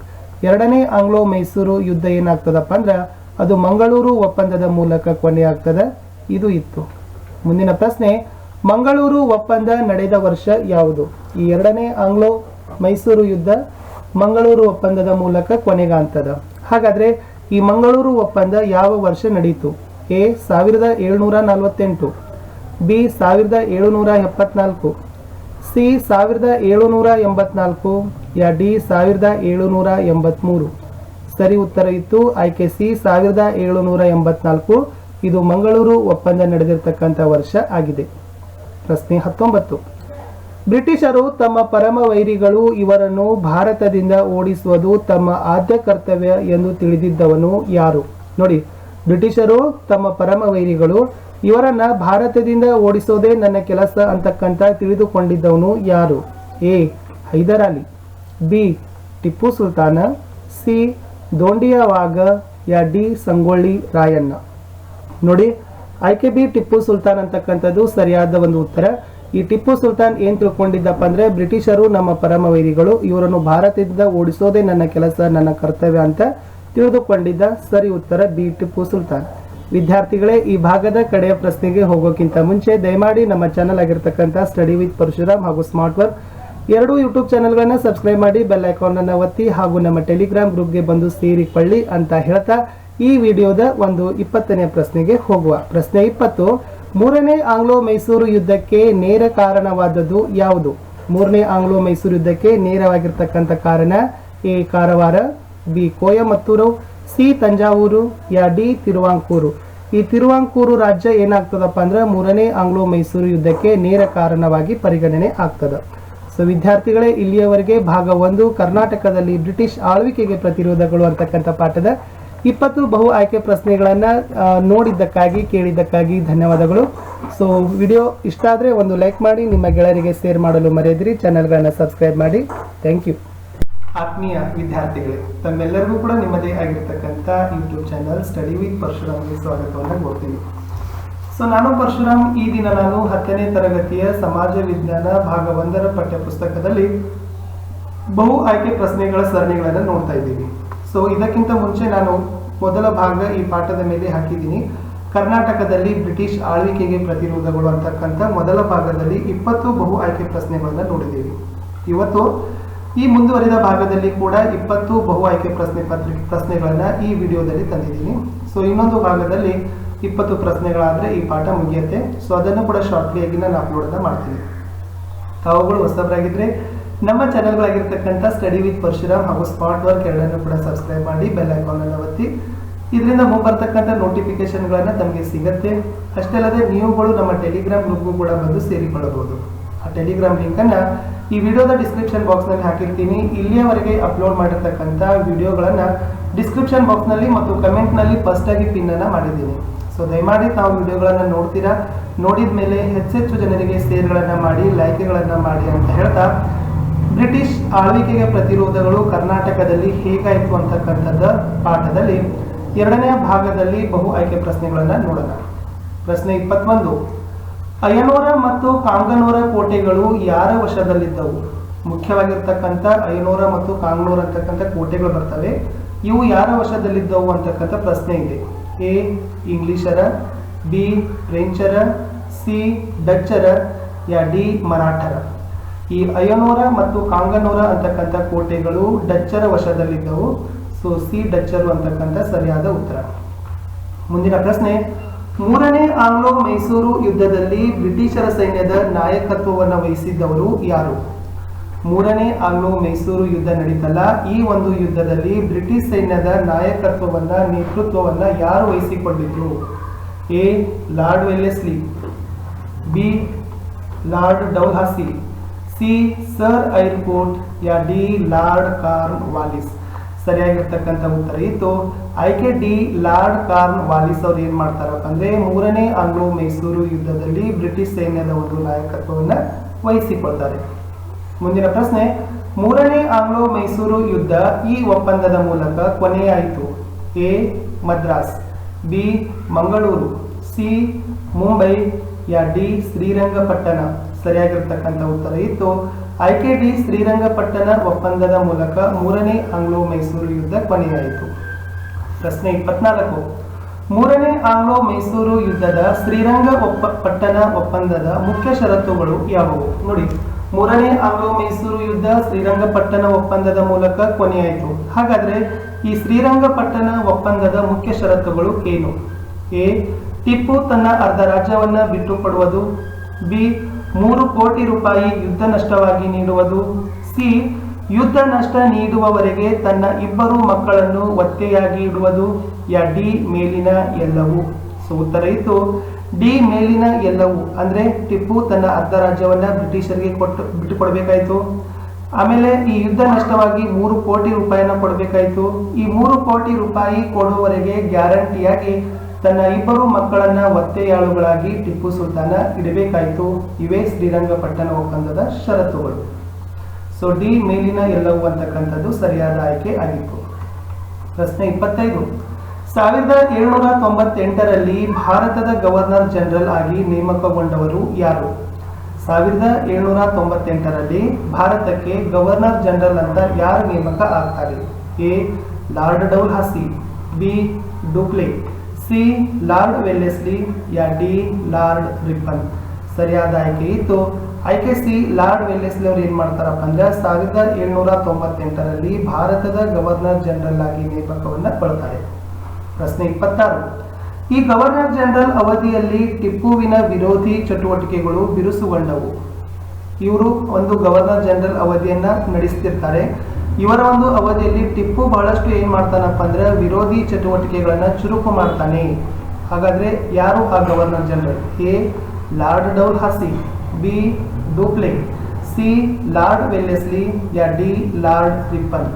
ಎರಡನೇ ಆಂಗ್ಲೋ ಮೈಸೂರು ಯುದ್ಧ ಏನಾಗ್ತದಪ್ಪ ಅಂದ್ರೆ ಅದು ಮಂಗಳೂರು ಒಪ್ಪಂದದ ಮೂಲಕ ಕೊನೆಯಾಗ್ತದೆ. ಇದು ಇತ್ತು. ಮುಂದಿನ ಪ್ರಶ್ನೆ, ಮಂಗಳೂರು ಒಪ್ಪಂದ ನಡೆದ ವರ್ಷ ಯಾವುದು? ಈ ಎರಡನೇ ಆಂಗ್ಲೋ ಮೈಸೂರು ಯುದ್ಧ ಮಂಗಳೂರು ಒಪ್ಪಂದದ ಮೂಲಕ ಕೊನೆಗಾಗ್ತದ. ಹಾಗಾದ್ರೆ ಈ ಮಂಗಳೂರು ಒಪ್ಪಂದ ಯಾವ ವರ್ಷ ನಡೆಯಿತು? A 1748, B 1774, C 1784, yeah D 1783. ಸರಿ ಉತ್ತರ ಇತ್ತು ಆಯ್ಕೆ ಸಿ 1784. ಇದು ಮಂಗಳೂರು ಒಪ್ಪಂದ ನಡೆದಿರ್ತಕ್ಕಂಥ ವರ್ಷ ಆಗಿದೆ. ಪ್ರಶ್ನೆ 19, ಬ್ರಿಟಿಷರು ತಮ್ಮ ಪರಮ ವೈರಿಗಳು ಇವರನ್ನು ಭಾರತದಿಂದ ಓಡಿಸುವುದು ತಮ್ಮ ಆದ್ಯ ಕರ್ತವ್ಯ ಎಂದು ತಿಳಿದಿದ್ದವನು ಯಾರು? ನೋಡಿ, ಬ್ರಿಟಿಷರು ತಮ್ಮ ಪರಮ ವೈರಿಗಳು ಇವರನ್ನ ಭಾರತದಿಂದ ಓಡಿಸೋದೇ ನನ್ನ ಕೆಲಸ ಅಂತಕ್ಕಂಥ ತಿಳಿದುಕೊಂಡಿದ್ದವನು ಯಾರು? A Hyder Ali, B Tipu Sultan, C Dhondia Wagh, ಯಾ ಡಿ ಸಂಗೊಳ್ಳಿ ರಾಯಣ್ಣ. ನೋಡಿ, ಆಯ್ಕೆ ಬಿ ಟಿಪ್ಪು ಸುಲ್ತಾನ್ ಅಂತಕ್ಕಂಥದ್ದು ಸರಿಯಾದ ಒಂದು ಉತ್ತರ. ಈ ಟಿಪ್ಪು ಸುಲ್ತಾನ್ ಏನ್ ತಿಳ್ಕೊಂಡಿದ್ದಪ್ಪ ಅಂದ್ರೆ ಬ್ರಿಟಿಷರು ನಮ್ಮ ಪರಮ ವೈರಿಗಳು, ಇವರನ್ನು ಭಾರತದಿಂದ ಓಡಿಸೋದೇ ನನ್ನ ಕೆಲಸ, ನನ್ನ ಕರ್ತವ್ಯ ಅಂತ ತಿಳಿದುಕೊಂಡಿದ್ದ. ಸರಿ ಉತ್ತರ ಬಿ ಟಿಪ್ಪು ಸುಲ್ತಾನ್. ವಿದ್ಯಾರ್ಥಿಗಳೇ, ಈ ಭಾಗದ ಕಡೆಯ ಪ್ರಶ್ನೆಗೆ ಹೋಗೋಕ್ಕಿಂತ ಮುಂಚೆ ದಯಮಾಡಿ ನಮ್ಮ ಚಾನಲ್ ಆಗಿರ್ತಕ್ಕಂಥ ಸ್ಟಡಿ ವಿತ್ ಪರಶುರಾಮ್ ಹಾಗೂ ಸ್ಮಾರ್ಟ್ ವರ್ಕ್ ಎರಡೂ ಯೂಟ್ಯೂಬ್ ಚಾನೆಲ್ಗಳನ್ನ ಸಬ್ಸ್ಕ್ರೈಬ್ ಮಾಡಿ, ಬೆಲ್ ಐಕಾನ್ ಅನ್ನು ಒತ್ತಿ ಹಾಗೂ ನಮ್ಮ ಟೆಲಿಗ್ರಾಮ್ ಗ್ರೂಪ್ಗೆ ಬಂದು ಸೇರಿಕೊಳ್ಳಿ ಅಂತ ಹೇಳ್ತಾ ಈ ವಿಡಿಯೋದ ಒಂದು 20ನೇ ಪ್ರಶ್ನೆಗೆ ಹೋಗುವ. ಪ್ರಶ್ನೆ 20, ಮೂರನೇ ಆಂಗ್ಲೋ ಮೈಸೂರು ಯುದ್ಧಕ್ಕೆ ನೇರ ಕಾರಣವಾದದ್ದು ಯಾವುದು? ಮೂರನೇ ಆಂಗ್ಲೋ ಮೈಸೂರು ಯುದ್ಧಕ್ಕೆ ನೇರವಾಗಿರ್ತಕ್ಕಂಥ ಕಾರಣ A Karwar, B Coimbatore, C Thanjavur, yeah D Travancore. ಈ ತಿರುವಾಂಕೂರು ರಾಜ್ಯ ಏನಾಗ್ತದಪ್ಪ ಅಂದ್ರೆ ಮೂರನೇ ಆಂಗ್ಲೋ ಮೈಸೂರು ಯುದ್ಧಕ್ಕೆ ನೇರ ಕಾರಣವಾಗಿ ಪರಿಗಣನೆ ಆಗ್ತದೆ. ಸೊ ವಿದ್ಯಾರ್ಥಿಗಳೇ, ಇಲ್ಲಿಯವರೆಗೆ ಭಾಗ 1 ಕರ್ನಾಟಕದಲ್ಲಿ ಬ್ರಿಟಿಷ್ ಆಳ್ವಿಕೆಗೆ ಪ್ರತಿರೋಧಗಳು ಅಂತಕ್ಕಂಥ ಪಾಠದ 20 ಬಹು ಆಯ್ಕೆ ಪ್ರಶ್ನೆಗಳನ್ನ ನೋಡಿದ್ದಕ್ಕಾಗಿ ಕೇಳಿದ್ದಕ್ಕಾಗಿ ಧನ್ಯವಾದಗಳು. ಸೊ ವಿಡಿಯೋ ಇಷ್ಟ ಆದರೆ ಒಂದು ಲೈಕ್ ಮಾಡಿ, ನಿಮ್ಮ ಗೆಳೆಯರಿಗೆ ಶೇರ್ ಮಾಡಲು ಮರೆಯದಿರಿ, ಚಾನೆಲ್ಗಳನ್ನ ಸಬ್ಸ್ಕ್ರೈಬ್ ಮಾಡಿ. Thank you. ಆತ್ಮೀಯ ವಿದ್ಯಾರ್ಥಿಗಳೇ, ತಮ್ಮೆಲ್ಲರಿಗೂ ಕೂಡ ನಿಮ್ಮದೇ ಆಗಿರ್ತಕ್ಕಂಥ ಯೂಟ್ಯೂಬ್ ಚಾನಲ್ ಸ್ಟಡಿ ವಿತ್ ಪರಶುರಾಮ್ಗೆ ಸ್ವಾಗತವನ್ನು ಕೋರ್ತೀನಿ. ಸೊ ನಾನು ಪರಶುರಾಮ್. ಈ ದಿನ ನಾನು 10ನೇ ತರಗತಿಯ ಸಮಾಜ ವಿಜ್ಞಾನ ಭಾಗ 1ರ ಪಠ್ಯ ಪುಸ್ತಕದಲ್ಲಿ ಬಹು ಆಯ್ಕೆ ಪ್ರಶ್ನೆಗಳ ಸರಣಿಗಳನ್ನು ನೋಡ್ತಾ ಇದ್ದೀವಿ. ಸೊ ಇದಕ್ಕಿಂತ ಮುಂಚೆ ನಾನು ಮೊದಲ ಭಾಗ ಈ ಪಾಠದ ಮೇಲೆ ಹಾಕಿದ್ದೀನಿ. ಕರ್ನಾಟಕದಲ್ಲಿ ಬ್ರಿಟಿಷ್ ಆಳ್ವಿಕೆಗೆ ಪ್ರತಿರೋಧಗಳು ಅಂತಕ್ಕಂಥ ಮೊದಲ ಭಾಗದಲ್ಲಿ 20 ಬಹು ಆಯ್ಕೆ ಪ್ರಶ್ನೆಗಳನ್ನು ನೋಡಿದ್ದೀವಿ. ಇವತ್ತು ಈ ಮುಂದುವರಿದ ಭಾಗದಲ್ಲಿ ಕೂಡ 20 ಬಹು ಆಯ್ಕೆ ಪ್ರಶ್ನೆಗಳನ್ನ ಈ ವಿಡಿಯೋದಲ್ಲಿ ತಂದಿದ್ದೀನಿ. ಸೊ ಇನ್ನೊಂದು ಭಾಗದಲ್ಲಿ 20 ಪ್ರಶ್ನೆಗಳಾದರೆ ಈ ಪಾಠ ಮುಗಿಯುತ್ತೆ. ಸೊ ಅದನ್ನು ಕೂಡ ಶಾರ್ಟ್ಲಿ ಆಗಿ ನಾನು ಅಪ್ಲೋಡ್ ಮಾಡ್ತೀನಿ. ತಾವುಗಳು ಹೊಸಬರಾಗಿದ್ದರೆ ನಮ್ಮ ಚಾನೆಲ್ಗಳಾಗಿರ್ತಕ್ಕಂಥ ಸ್ಟಡಿ ವಿತ್ ಪರಶುರಾಮ್ ಹಾಗೂ ಸ್ಮಾರ್ಟ್ ವರ್ಕ್ ಎರಡನ್ನೂ ಕೂಡ ಸಬ್ಸ್ಕ್ರೈಬ್ ಮಾಡಿ, ಬೆಲ್ ಐಕಾನ್ ಅನ್ನು ಒತ್ತಿ. ಇದರಿಂದ ಮುಂಬರ್ತಕ್ಕಂಥ ನೋಟಿಫಿಕೇಶನ್ಗಳನ್ನು ತಮಗೆ ಸಿಗುತ್ತೆ. ಅಷ್ಟೇ ಅಲ್ಲದೆ ನೀವುಗಳು ನಮ್ಮ ಟೆಲಿಗ್ರಾಮ್ ಗ್ರೂಪ್ಗೂ ಕೂಡ ಬಂದು ಸೇರಿಕೊಳ್ಳಬಹುದು. ಆ ಟೆಲಿಗ್ರಾಮ್ ಲಿಂಕನ್ನು ಈ ವಿಡಿಯೋದ ಡಿಸ್ಕ್ರಿಪ್ಷನ್ ಬಾಕ್ಸ್ನಲ್ಲಿ ಹಾಕಿರ್ತೀನಿ. ಇಲ್ಲಿಯವರೆಗೆ ಅಪ್ಲೋಡ್ ಮಾಡಿರ್ತಕ್ಕಂಥ ವಿಡಿಯೋಗಳನ್ನು ಡಿಸ್ಕ್ರಿಪ್ಷನ್ ಬಾಕ್ಸ್ನಲ್ಲಿ ಮತ್ತು ಕಮೆಂಟ್ನಲ್ಲಿ ಫಸ್ಟಾಗಿ ಪಿನ್ನನ್ನು ಮಾಡಿದ್ದೀನಿ. ಸೊ ದಯಮಾಡಿ ತಾವು ವಿಡಿಯೋಗಳನ್ನು ನೋಡ್ತೀರಾ, ನೋಡಿದ ಮೇಲೆ ಹೆಚ್ಚೆಚ್ಚು ಜನರಿಗೆ ಶೇರ್ಗಳನ್ನು ಮಾಡಿ, ಲೈಕ್ಗಳನ್ನು ಮಾಡಿ ಅಂತ ಹೇಳ್ತಾ ಬ್ರಿಟಿಷ್ ಆಳ್ವಿಕೆಗೆ ಪ್ರತಿರೋಧಗಳು ಕರ್ನಾಟಕದಲ್ಲಿ ಹೇಗಾಯಿತು ಅಂತಕ್ಕಂಥದ್ದು ಪಾಠದಲ್ಲಿ 2ನೇ ಭಾಗದಲ್ಲಿ ಬಹು ಆಯ್ಕೆ ಪ್ರಶ್ನೆಗಳನ್ನು ನೋಡೋಣ. ಪ್ರಶ್ನೆ 21, ಅಯ್ಯನೋರ ಮತ್ತು ಕಾಂಗನೂರ ಕೋಟೆಗಳು ಯಾರ ವಶದಲ್ಲಿದ್ದವು? ಮುಖ್ಯವಾಗಿರ್ತಕ್ಕಂಥ ಅಯ್ಯನೋರ ಮತ್ತು ಕಾಂಗನೂರ ಅಂತಕ್ಕಂಥ ಕೋಟೆಗಳು ಬರ್ತವೆ. ಇವು ಯಾರ ವಶದಲ್ಲಿದ್ದವು ಅಂತಕ್ಕಂಥ ಪ್ರಶ್ನೆ ಇದೆ. ಎ ಇಂಗ್ಲಿಷರ, ಬಿ ಫ್ರೆಂಚರ, ಸಿ ಡಚ್ಚರ, ಯಾ ಡಿ ಮರಾಠರ. ಈ ಅಯ್ಯನೋರ ಮತ್ತು ಕಾಂಗನೂರ ಅಂತಕ್ಕಂಥ ಕೋಟೆಗಳು ಡಚ್ಚರ ವಶದಲ್ಲಿದ್ದವು. ಸೊ ಸಿ ಡಚ್ಚರು ಅಂತಕ್ಕಂಥ ಸರಿಯಾದ ಉತ್ತರ. ಮುಂದಿನ ಪ್ರಶ್ನೆ, ಮೂರನೇ ಆಂಗ್ಲೋ ಮೈಸೂರು ಯುದ್ಧದಲ್ಲಿ ಬ್ರಿಟಿಷರ ಸೈನ್ಯದ ನಾಯಕತ್ವವನ್ನು ವಹಿಸಿದ್ದವರು ಯಾರು? ಮೂರನೇ ಆಂಗ್ಲೋ ಮೈಸೂರು ಯುದ್ಧ ನಡೀತಲ್ಲ, ಈ ಒಂದು ಯುದ್ಧದಲ್ಲಿ ಬ್ರಿಟಿಷ್ ಸೈನ್ಯದ ನಾಯಕತ್ವವನ್ನ, ನೇತೃತ್ವವನ್ನ ಯಾರು ವಹಿಸಿಕೊಂಡಿದ್ರು? A Lord Wellesley, B Lord Dalhousie, C Sir Eyre Coote, ಯಾ ಡಿ ಲಾರ್ಡ್ ಕಾರ್ನ್ ವಾಲಿಸ್. ಸರಿಯಾಗಿರ್ತಕ್ಕಂಥ ಉತ್ತರ ಇತ್ತು ಆಯ್ಕೆ ಡಿ ಲಾರ್ಡ್ ಕಾರ್ನ್ ವಾಲಿಸ್. ಅವ್ರು ಏನ್ ಮಾಡ್ತಾರಪ್ಪ ಅಂದ್ರೆ ಮೂರನೇ ಆಂಗ್ಲೋ ಮೈಸೂರು ಯುದ್ಧದಲ್ಲಿ ಬ್ರಿಟಿಷ್ ಸೈನ್ಯದ ಒಂದು ನಾಯಕತ್ವವನ್ನು ವಹಿಸಿಕೊಳ್ತಾರೆ. ಮುಂದಿನ ಪ್ರಶ್ನೆ, ಮೂರನೇ ಆಂಗ್ಲೋ ಮೈಸೂರು ಯುದ್ಧ ಈ ಒಪ್ಪಂದದ ಮೂಲಕ ಕೊನೆಯಾಯಿತು. A Madras, B Mangalore, C Mumbai, ಯಾ ಡಿ ಶ್ರೀರಂಗಪಟ್ಟಣ. ಸರಿಯಾಗಿರ್ತಕ್ಕಂಥ ಉತ್ತರ ಇತ್ತು ಆಯ್ಕೆ ಡಿ ಶ್ರೀರಂಗಪಟ್ಟಣ ಒಪ್ಪಂದದ ಮೂಲಕ ಮೂರನೇ ಆಂಗ್ಲೋ ಮೈಸೂರು ಯುದ್ಧ ಕೊನೆಯಾಯಿತು. ಪ್ರಶ್ನೆ 24. ಮೂರನೇ ಆಂಗ್ಲೋ ಮೈಸೂರು ಯುದ್ಧದ ಪಟ್ಟಣ ಒಪ್ಪಂದದ ಮುಖ್ಯ ಷರತ್ತುಗಳು ಯಾವುವು? ನೋಡಿ, ಮೂರನೇ ಆಂಗ್ಲೋ ಮೈಸೂರು ಯುದ್ಧ ಶ್ರೀರಂಗಪಟ್ಟಣ ಒಪ್ಪಂದದ ಮೂಲಕ ಕೊನೆಯಾಯಿತು. ಹಾಗಾದ್ರೆ ಈ ಶ್ರೀರಂಗಪಟ್ಟಣ ಒಪ್ಪಂದದ ಮುಖ್ಯ ಷರತ್ತುಗಳು ಏನು? ಎ. ಟಿಪ್ಪು ತನ್ನ ಅರ್ಧ ರಾಜ್ಯವನ್ನ ಬಿಟ್ಟು ಕೊಡುವುದು. ಬಿ. 3 ಕೋಟಿ ರೂಪಾಯಿ ಯುದ್ಧ ನಷ್ಟವಾಗಿ ನೀಡುವುದು. ಸಿ. ಯುದ್ಧ ನಷ್ಟ ನೀಡುವವರೆಗೆ ತನ್ನ 2 ಮಕ್ಕಳನ್ನು ಒತ್ತೆಯಾಗಿ ಇಡುವುದು. ಯಾ ಡಿ ಮೇಲಿನ ಎಲ್ಲವೂ. ಸೊ ಉತ್ತರ ಇತ್ತು ಡಿ ಮೇಲಿನ ಎಲ್ಲವೂ. ಅಂದ್ರೆ ಟಿಪ್ಪು ತನ್ನ ಅರ್ಧ ರಾಜ್ಯವನ್ನ ಬ್ರಿಟಿಷರಿಗೆ ಬಿಟ್ಟು ಕೊಡಬೇಕಾಯ್ತು. ಆಮೇಲೆ ಈ ಯುದ್ಧ ನಷ್ಟವಾಗಿ 3 ಕೋಟಿ ರೂಪಾಯಿನ ಕೊಡಬೇಕಾಯ್ತು. ಈ 3 ಕೋಟಿ ರೂಪಾಯಿ ಕೊಡುವವರೆಗೆ ಗ್ಯಾರಂಟಿಯಾಗಿ ತನ್ನ 2 ಮಕ್ಕಳನ್ನ ಒತ್ತೆಯಾಳುಗಳಾಗಿ ಟಿಪ್ಪು ಸುಲ್ತಾನ ಇಡಬೇಕಾಯ್ತು. ಇವೇ ಶ್ರೀರಂಗಪಟ್ಟಣ ಒಪ್ಪಂದದ ಷರತ್ತುಗಳು. ಸೊ ಡಿ ಮೇಲಿನ ಎಲ್ಲವೂ ಅಂತಕ್ಕಂಥದ್ದು ಸರಿಯಾದ ಆಯ್ಕೆ ಆಗಿತ್ತು. ಪ್ರಶ್ನೆ 25. 1798ರಲ್ಲಿ ಭಾರತದ ಗವರ್ನರ್ ಜನರಲ್ ಆಗಿ ನೇಮಕಗೊಂಡವರು ಯಾರು? 1798ರಲ್ಲಿ ಭಾರತಕ್ಕೆ ಗವರ್ನರ್ ಜನರಲ್ ಅಂತ ಯಾರು ನೇಮಕ ಆಗ್ತಾರೆ? A. Lord Dalhousie. B. Dupleix. C. Lord Wellesley. ಯಾ ಡಿ ಲಾರ್ಡ್ ರಿಪ್ಪನ್. ಸರಿಯಾದ ಆಯ್ಕೆ ಇತ್ತು ಆಯ್ಕೆ ಸಿ. ಲಾರ್ಡ್ ವೆಲ್ಲೆಸ್ಲಿ ಅವರು ಏನ್ ಮಾಡ್ತಾರಪ್ಪ ಅಂದ್ರೆ 1798ರಲ್ಲಿ ಭಾರತದ ಗವರ್ನರ್ ಜನರಲ್ ಆಗಿ ನೇಮಕವನ್ನ ಪಡ್ತಾರೆ. ಪ್ರಶ್ನೆ 26. ಈ ಗವರ್ನರ್ ಜನರಲ್ ಅವಧಿಯಲ್ಲಿ ಟಿಪ್ಪುವಿನ ವಿರೋಧಿ ಚಟುವಟಿಕೆಗಳು ಬಿರುಸುಗೊಂಡವು. ಇವರು ಒಂದು ಗವರ್ನರ್ ಜನರಲ್ ಅವಧಿಯನ್ನ ನಡೆಸ್ತಿರ್ತಾರೆ. ಇವರ ಒಂದು ಅವಧಿಯಲ್ಲಿ ಟಿಪ್ಪು ಬಹಳಷ್ಟು ಏನ್ ಮಾಡ್ತಾನಪ್ಪ ಅಂದ್ರೆ ವಿರೋಧಿ ಚಟುವಟಿಕೆಗಳನ್ನ ಚುರುಕು ಮಾಡ್ತಾನೆ. ಹಾಗಾದ್ರೆ ಯಾರು ಆ governor general? A. Lord Dalhousie. B. Dupleix. C. Lord Wellesley. ಯಾ ಡಿ ಲಾರ್ಡ್ ರಿಪ್ಪನ್.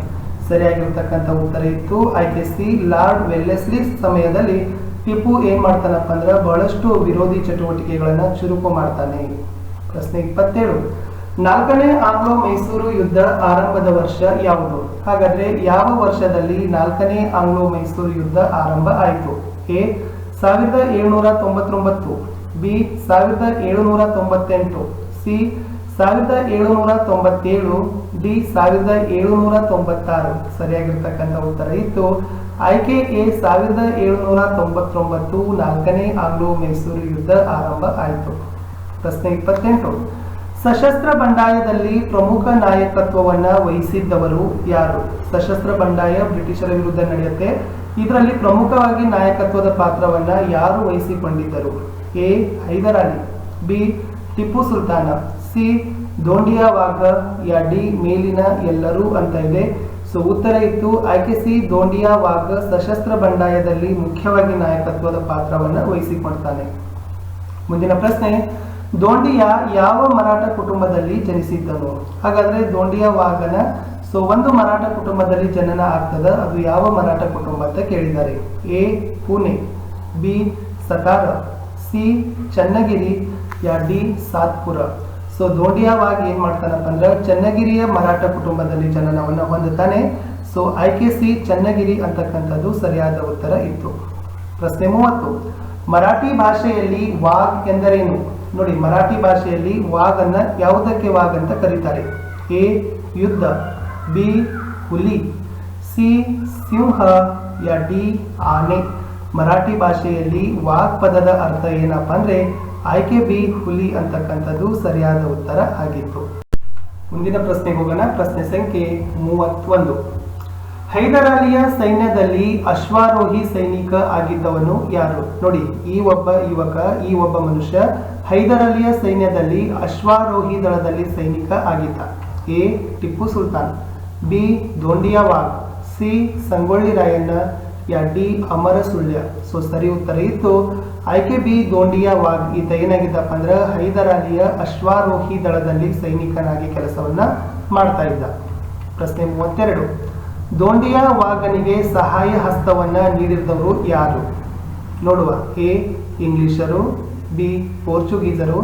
ಸರಿಯಾಗಿರ್ತಕ್ಕಂಥ ಉತ್ತರ ಇತ್ತು ಆಯ್ಕೆ ಸಿ. ಲಾರ್ಡ್ ವೆಲ್ಲೆಸ್ಲಿ ಸಮಯದಲ್ಲಿ ಟಿಪ್ಪು ಏನ್ ಮಾಡ್ತಾನಪ್ಪ ಅಂದ್ರೆ ಬಹಳಷ್ಟು ವಿರೋಧಿ ಚಟುವಟಿಕೆಗಳನ್ನ ಚುರುಕು ಮಾಡ್ತಾನೆ. ಪ್ರಶ್ನೆ 27. 4ನೇ ಆಂಗ್ಲೋ ಮೈಸೂರು ಯುದ್ಧ ಆರಂಭದ ವರ್ಷ ಯಾವುದು? ಹಾಗಾದ್ರೆ ಯಾವ ವರ್ಷದಲ್ಲಿ 4ನೇ ಆಂಗ್ಲೋ ಮೈಸೂರು ಯುದ್ಧ ಆರಂಭ ಆಯಿತು? ಎ. 1799. ಬಿ. 1798. ಸಿ. 1797. ಡಿ. 1796. ಸರಿಯಾಗಿರ್ತಕ್ಕಂಥ ಉತ್ತರ ಇತ್ತು ಆಯ್ಕೆ ಎ. 1799 4ನೇ ಆಂಗ್ಲೋ ಮೈಸೂರು ಯುದ್ಧ ಆರಂಭ ಆಯಿತು. ಪ್ರಶ್ನೆ 28. ಸಶಸ್ತ್ರ ಬಂಡಾಯದಲ್ಲಿ ಪ್ರಮುಖ ನಾಯಕತ್ವವನ್ನ ವಹಿಸಿದ್ದವರು ಯಾರು? ಸಶಸ್ತ್ರ ಬಂಡಾಯ ಬ್ರಿಟಿಷರ ವಿರುದ್ಧ ನಡೆಯುತ್ತೆ. ಇದರಲ್ಲಿ ಪ್ರಮುಖವಾಗಿ ನಾಯಕತ್ವದ ಪಾತ್ರವನ್ನ ಯಾರು ವಹಿಸಿಕೊಂಡಿದ್ದರು? A. Haidar Ali. B. Tipu Sultan. C. Dhondia Wagh. ಯಾ ಡಿ ಮೇಲಿನ ಎಲ್ಲರೂ ಅಂತ ಇದೆ. ಸೊ ಉತ್ತರ ಇತ್ತು ಆಯ್ಕೆ ಸಿ. ದೋಂಡಿಯಾ ವಾಘ ಸಶಸ್ತ್ರ ಬಂಡಾಯದಲ್ಲಿ ಮುಖ್ಯವಾಗಿ ನಾಯಕತ್ವದ ಪಾತ್ರವನ್ನ ವಹಿಸಿಕೊಳ್ತಾನೆ. ಮುಂದಿನ ಪ್ರಶ್ನೆ. ದೋಂಡಿಯಾ ಯಾವ ಮರಾಠ ಕುಟುಂಬದಲ್ಲಿ ಜನಿಸಿದ್ದನು? ಹಾಗಾದ್ರೆ ದೋಂಡಿಯಾ ವಾಘನ ಒಂದು ಮರಾಠ ಕುಟುಂಬದಲ್ಲಿ ಜನನ ಆಗ್ತದ. ಅದು ಯಾವ ಮರಾಠ ಕುಟುಂಬ ಅಂತ ಕೇಳಿದ್ದಾರೆ. A. Pune. B. Satara. C. Channagiri. ಯಾ ಡಿ ಸಾತ್ಪುರ. ಸೊ ದೋಂಡಿಯಾ ವಾಘ ಏನ್ ಮಾಡ್ತಾನಪ್ಪ ಅಂದ್ರೆ ಚನ್ನಗಿರಿಯ ಮರಾಠ ಕುಟುಂಬದಲ್ಲಿ ಜನನವನ್ನ ಹೊಂದುತ್ತಾನೆ. ಸೊ ಆಯ್ಕೆ ಸಿ. ಚನ್ನಗಿರಿ ಅಂತಕ್ಕಂಥದ್ದು ಸರಿಯಾದ ಉತ್ತರ ಇತ್ತು. ಪ್ರಶ್ನೆ 30. ಮರಾಠಿ ಭಾಷೆಯಲ್ಲಿ ವಾಘ್ ಎಂದರೇನು? ನೋಡಿ, ಮರಾಠಿ ಭಾಷೆಯಲ್ಲಿ ವಾಘ್ ಅನ್ನ ಯಾವುದಕ್ಕೆ ವಾಘ್ ಅಂತ ಕರೀತಾರೆ? ಎ. ಯುದ್ಧ. ಬಿ. ಹುಲಿ. ಸಿ. ಸಿಂಹ. ಯಾ ಡಿ ಆನೆ. ಮರಾಠಿ ಭಾಷೆಯಲ್ಲಿ ವಾಘ್ ಪದದ ಅರ್ಥ ಏನಪ್ಪಾ ಅಂದ್ರೆ ಆಯ್ಕೆ ಬಿ. ಹುಲಿ ಅಂತಕ್ಕಂಥದ್ದು ಸರಿಯಾದ ಉತ್ತರ ಆಗಿತ್ತು. ಮುಂದಿನ ಪ್ರಶ್ನೆಗೆ ಹೋಗೋಣ. ಪ್ರಶ್ನೆ ಸಂಖ್ಯೆ 31. ಹೈದರಾಲಿಯ ಸೈನ್ಯದಲ್ಲಿ ಅಶ್ವಾರೋಹಿ ಸೈನಿಕ ಆಗಿದ್ದವನು ಯಾರು? ನೋಡಿ, ಈ ಒಬ್ಬ ಮನುಷ್ಯ ಹೈದರಾಲಿಯ ಸೈನ್ಯದಲ್ಲಿ ಅಶ್ವಾರೋಹಿ ದಳದಲ್ಲಿ ಸೈನಿಕ ಆಗಿದ್ದ. A. Tipu Sultan. B. Dhondiya Wagh. C. Sangolli Rayanna. ಯಾ ಡಿ ಅಮರ ಸುಳ್ಯ. ಸೊ ಸರಿ ಉತ್ತರ ಇತ್ತು ಆಯ್ಕೆ ಬಿ. ದೋಂಡಿಯಾ ವಾಘ್. ಈತ ಏನಾಗಿದ್ದಪ್ಪ ಅಂದ್ರೆ ಹೈದರಾಲಿಯ ಅಶ್ವಾರೋಹಿ ದಳದಲ್ಲಿ ಸೈನಿಕನಾಗಿ ಕೆಲಸವನ್ನ ಮಾಡ್ತಾ ಇದ್ದ. ಪ್ರಶ್ನೆ 32. ದೋಂಡಿಯಾ ವಾಘನಿಗೆ ಸಹಾಯ ಹಸ್ತವನ್ನ ನೀಡಿದವರು ಯಾರು? ನೋಡುವ. ಎ. ಇಂಗ್ಲಿಷರು. ಬಿ. ಪೋರ್ಚುಗೀಸರು.